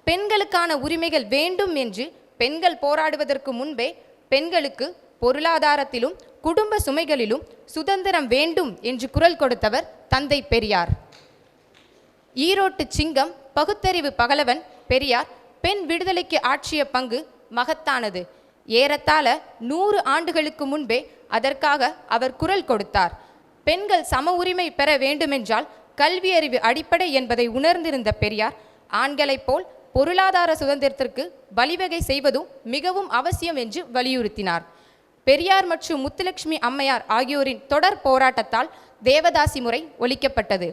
பெண்களுக்கான உரிமைகள் வேண்டும் என்று பெண்கள் போராடுவதற்கு முன்பே பெண்களுக்கு பொருளாதாரத்திலும் குடும்ப சுமைகளிலும் சுதந்திரம் வேண்டும் என்று குரல் கொடுத்தவர் தந்தை பெரியார். ஈரோட்டு சிங்கம், பகுத்தறிவு பகலவன் பெரியார் பெண் விடுதலைக்கு ஆற்றிய பங்கு மகத்தானது. ஏறத்தாழ 100 ஆண்டுகளுக்கு முன்பே அதற்காக அவர் குரல் கொடுத்தார். பெண்கள் சம உரிமை பெற வேண்டுமென்றால் கல்வி அறிவு அடிப்படை என்பதை உணர்ந்திருந்த பெரியார், ஆண்களைப் போல் பொருளாதார சுதந்திரத்திற்கு வழிவகை செய்வதும் மிகவும் அவசியம் என்று வலியுறுத்தினார். பெரியார் மற்றும் முத்துலட்சுமி அம்மையார் ஆகியோரின் தொடர் போராட்டத்தால் தேவதாசி முறை ஒழிக்கப்பட்டது.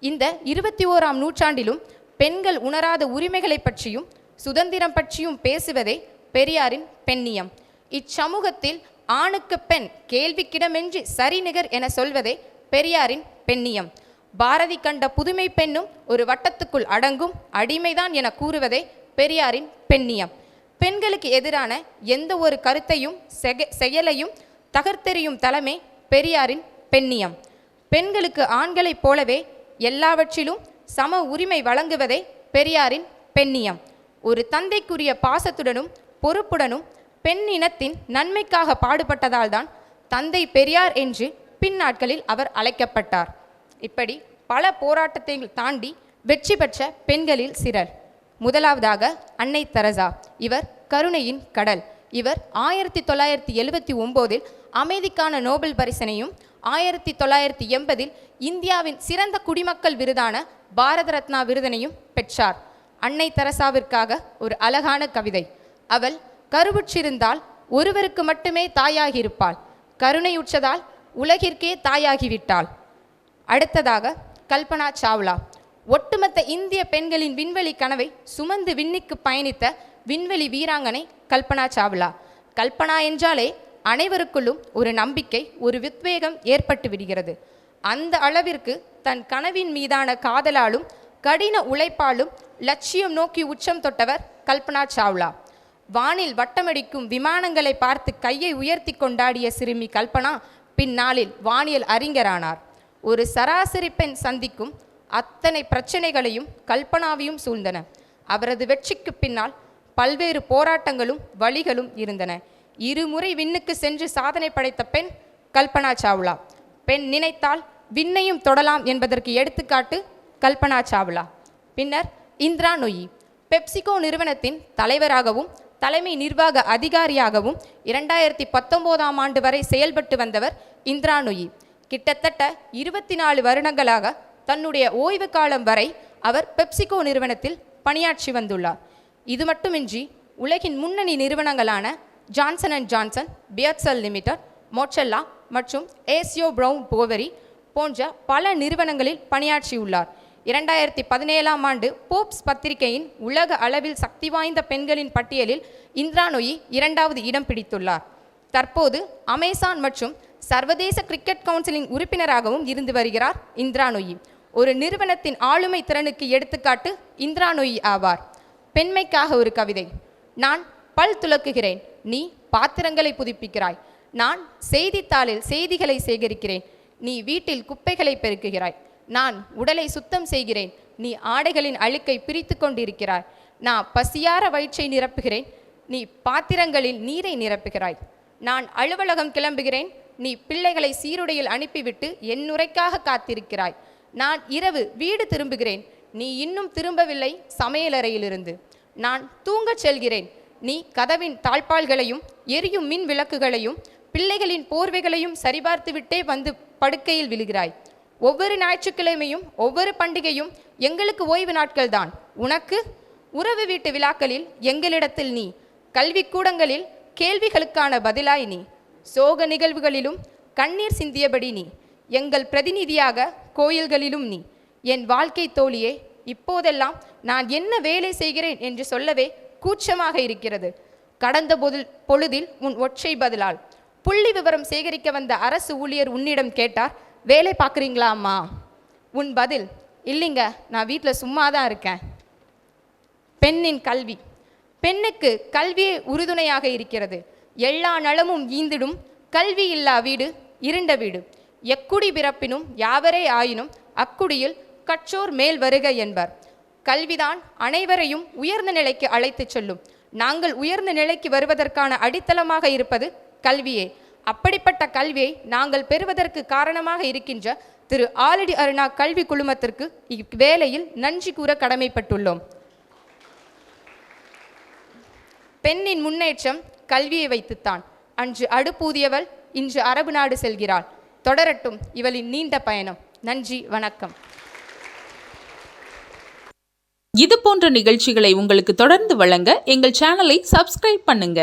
இந்த 21ஆம் நூற்றாண்டிலும் பெண்கள் உணராத உரிமைகளை பற்றியும் சுதந்திரம் பற்றியும் பேசுவதே பெரியாரின் பெண்ணியம். இச்சமூகத்தில் ஆணுக்கு பெண் கேள்விக்கிடமின்றி சரிநிகர் என சொல்வதே பெரியாரின் பெண்ணியம். பாரதி கண்ட புதுமை பெண்ணும் ஒரு வட்டத்துக்குள் அடங்கும் அடிமைதான் என கூறுவதே பெரியாரின் பெண்ணியம். பெண்களுக்கு எதிரான எந்த ஒரு கருத்தையும் செயலையும் தகர்த்தெறியும் தலைமை பெரியாரின் பெண்ணியம். பெண்களுக்கு ஆண்களைப் போலவே எல்லாவற்றிலும் சம உரிமை வழங்குவதே பெரியாரின் பெண்ணியம். ஒரு தந்தைக்குரிய பாசத்துடனும் பொறுப்புடனும் பெண் இனத்தின் நன்மைக்காக பாடுபட்டதால் தான் தந்தை பெரியார் என்று பின்னாட்களில் அவர் அழைக்கப்பட்டார். இப்படி பல போராட்டத்தை தாண்டி வெற்றி பெற்ற பெண்களில் சிலர். முதலாவதாக அன்னை தெரசா. இவர் கருணையின் கடல். இவர் 1979 அமைதிக்கான நோபல் பரிசினையும் 1980 இந்தியாவின் சிறந்த குடிமக்கள் விருதான பாரத ரத்னா விருதினையும் பெற்றார். அன்னை தெரசாவிற்காக ஒரு அழகான கவிதை. அவள் கருவுற்றிருந்தால் ஒருவருக்கு மட்டுமே தாயாகியிருப்பாள், கருணையுற்றதால் உலகிற்கே தாயாகிவிட்டாள். அடுத்ததாக கல்பனா சாவ்லா. ஒட்டுமொத்த இந்திய பெண்களின் விண்வெளி கனவை சுமந்து விண்ணுக்கு பயணித்த விண்வெளி வீராங்கனை கல்பனா சாவ்லா. கல்பனா என்றாலே அனைவருக்குள்ளும் ஒரு நம்பிக்கை, ஒரு உத்வேகம் ஏற்பட்டு விடுகிறது. அந்த அளவிற்கு தன் கனவின் மீதான காதலாலும் கடின உழைப்பாலும் லட்சியம் நோக்கி உச்சம் தொட்டவர் கல்பனா சாவ்லா. வானில் வட்டமடிக்கும் விமானங்களை பார்த்து கையை உயர்த்தி கொண்டாடிய சிறுமி கல்பனா பின்னாளில் வானியல் அறிஞரானார். ஒரு சராசரி பெண் சந்திக்கும் அத்தனை பிரச்சனைகளையும் கல்பனாவையும் சூழ்ந்தன. அவரது வெற்றிக்கு பின்னால் பல்வேறு போராட்டங்களும் வழிகளும் இருந்தன. 2 முறை விண்ணுக்கு சென்று சாதனை படைத்த பெண் கல்பனா சாவ்லா. பெண் நினைத்தால் விண்ணையும் தொடலாம் என்பதற்கு எடுத்துக்காட்டு கல்பனா சாவ்லா. பின்னர் இந்திரா நொயி. பெப்சிகோ நிறுவனத்தின் தலைவராகவும் தலைமை நிர்வாக அதிகாரியாகவும் 2019ஆம் ஆண்டு வரை செயல்பட்டு வந்தவர் இந்திரா நொயி. கிட்டத்தட்ட 24 வருடங்களாக தன்னுடைய ஓய்வு காலம் வரை அவர் பெப்சிகோ நிறுவனத்தில் பணியாற்றி வந்துள்ளார். இது மட்டுமின்றி உலகின் முன்னணி நிறுவனங்களான ஜான்சன் அண்ட் ஜான்சன், பியர்ட்செல் லிமிடெட், மோச்சல்லா மற்றும் ஏசியோ பிரவுன் போவரி போன்ற பல நிறுவனங்களில் பணியாற்றியுள்ளார். 2017ஆம் ஆண்டு போப்ஸ் பத்திரிகையின் உலக அளவில் சக்தி வாய்ந்த பெண்களின் பட்டியலில் இந்திரா நொயி 2வது இடம் பிடித்துள்ளார். தற்போது அமேசான் மற்றும் சர்வதேச கிரிக்கெட் கவுன்சிலின் உறுப்பினராகவும் இருந்து வருகிறார் இந்திரா நொயி. ஒரு நிறுவனத்தின் ஆளுமை திறனுக்கு எடுத்துக்காட்டு இந்திரா நொயி ஆவார். பெண்மைக்காக ஒரு கவிதை. நான் பல் துலக்குகிறேன், நீ பாத்திரங்களை புதுப்பிக்கிறாய். நான் செய்தித்தாளில் செய்திகளை சேகரிக்கிறேன், நீ வீட்டில் குப்பைகளை பெருக்குகிறாய். நான் உடலை சுத்தம் செய்கிறேன், நீ ஆடைகளின் அழுக்கை பிரித்து கொண்டிருக்கிறாய். நான் பசியார வயிற்றை நிரப்புகிறேன், நீ பாத்திரங்களில் நீரை நிரப்புகிறாய். நான் அலுவலகம் கிளம்புகிறேன், நீ பிள்ளைகளை சீருடையில் அனுப்பிவிட்டு என் உரைக்காக காத்திருக்கிறாய். நான் இரவு வீடு திரும்புகிறேன், நீ இன்னும் திரும்பவில்லை சமையலறையிலிருந்து. நான் தூங்கச் செல்கிறேன், நீ கதவின் தாழ்பால்களையும் எரியும் மின் விளக்குகளையும் பிள்ளைகளின் போர்வைகளையும் சரிபார்த்துவிட்டே வந்து படுக்கையில் விழுகிறாய். ஒவ்வொரு ஞாயிற்றுக்கிழமையும் ஒவ்வொரு பண்டிகையும் எங்களுக்கு ஓய்வு நாட்கள்தான். உனக்கு உறவு வீட்டு விழாக்களில் எங்களிடத்தில் நீ, கல்விக்கூடங்களில் கேள்விகளுக்கான பதிலாய் நீ, சோக நிகழ்வுகளிலும் கண்ணீர் சிந்தியபடி நீ, எங்கள் பிரதிநிதியாக கோயில்களிலும் நீ. என் வாழ்க்கை தோழியே, இப்போதெல்லாம் நான் என்ன வேலை செய்கிறேன் என்று சொல்லவே கூச்சமாக இருக்கிறது. கடந்த பொழுதில் உன் ஒற்றை பதிலால் புள்ளி விவரம் சேகரிக்க வந்த அரசு ஊழியர் உன்னிடம் கேட்டார், வேலை பார்க்குறீங்களா அம்மா? உன் பதில், இல்லைங்க, நான் வீட்டில் சும்மா தான் இருக்கேன். பெண்ணின் கல்வி. பெண்ணுக்கு கல்வியே உறுதுணையாக இருக்கிறது. எல்லா நலமும் ஈந்திடும் கல்வி இல்லா வீடு இருண்ட வீடு. எக்குடி பிறப்பினும் யாவரே ஆயினும் அக்குடியில் கற்றோர் மேல் வருக என்பர். கல்விதான் அனைவரையும் உயர்ந்த நிலைக்கு அழைத்துச் செல்லும். நாங்கள் உயர்ந்த நிலைக்கு வருவதற்கான அடித்தளமாக இருப்பது கல்வியே. அப்படிப்பட்ட கல்வியை நாங்கள் பெறுவதற்கு காரணமாக இருக்கின்ற திரு ஆலடி அருணா கல்வி குழுமத்திற்கு இவ்வேளையில் நன்றி கூற கடமைப்பட்டுள்ளோம். பெண்ணின் முன்னேற்றம் கல்வியை வைத்துத்தான். அன்று அடுப்பூதியவள் இன்று அரபு நாடு செல்கிறாள். தொடரட்டும் இவளின் நீண்ட பயணம். நன்றி, வணக்கம். இது போன்ற நிகழ்ச்சிகளை உங்களுக்கு தொடர்ந்து வழங்க எங்கள் சேனலை சப்ஸ்கிரைப் பண்ணுங்க.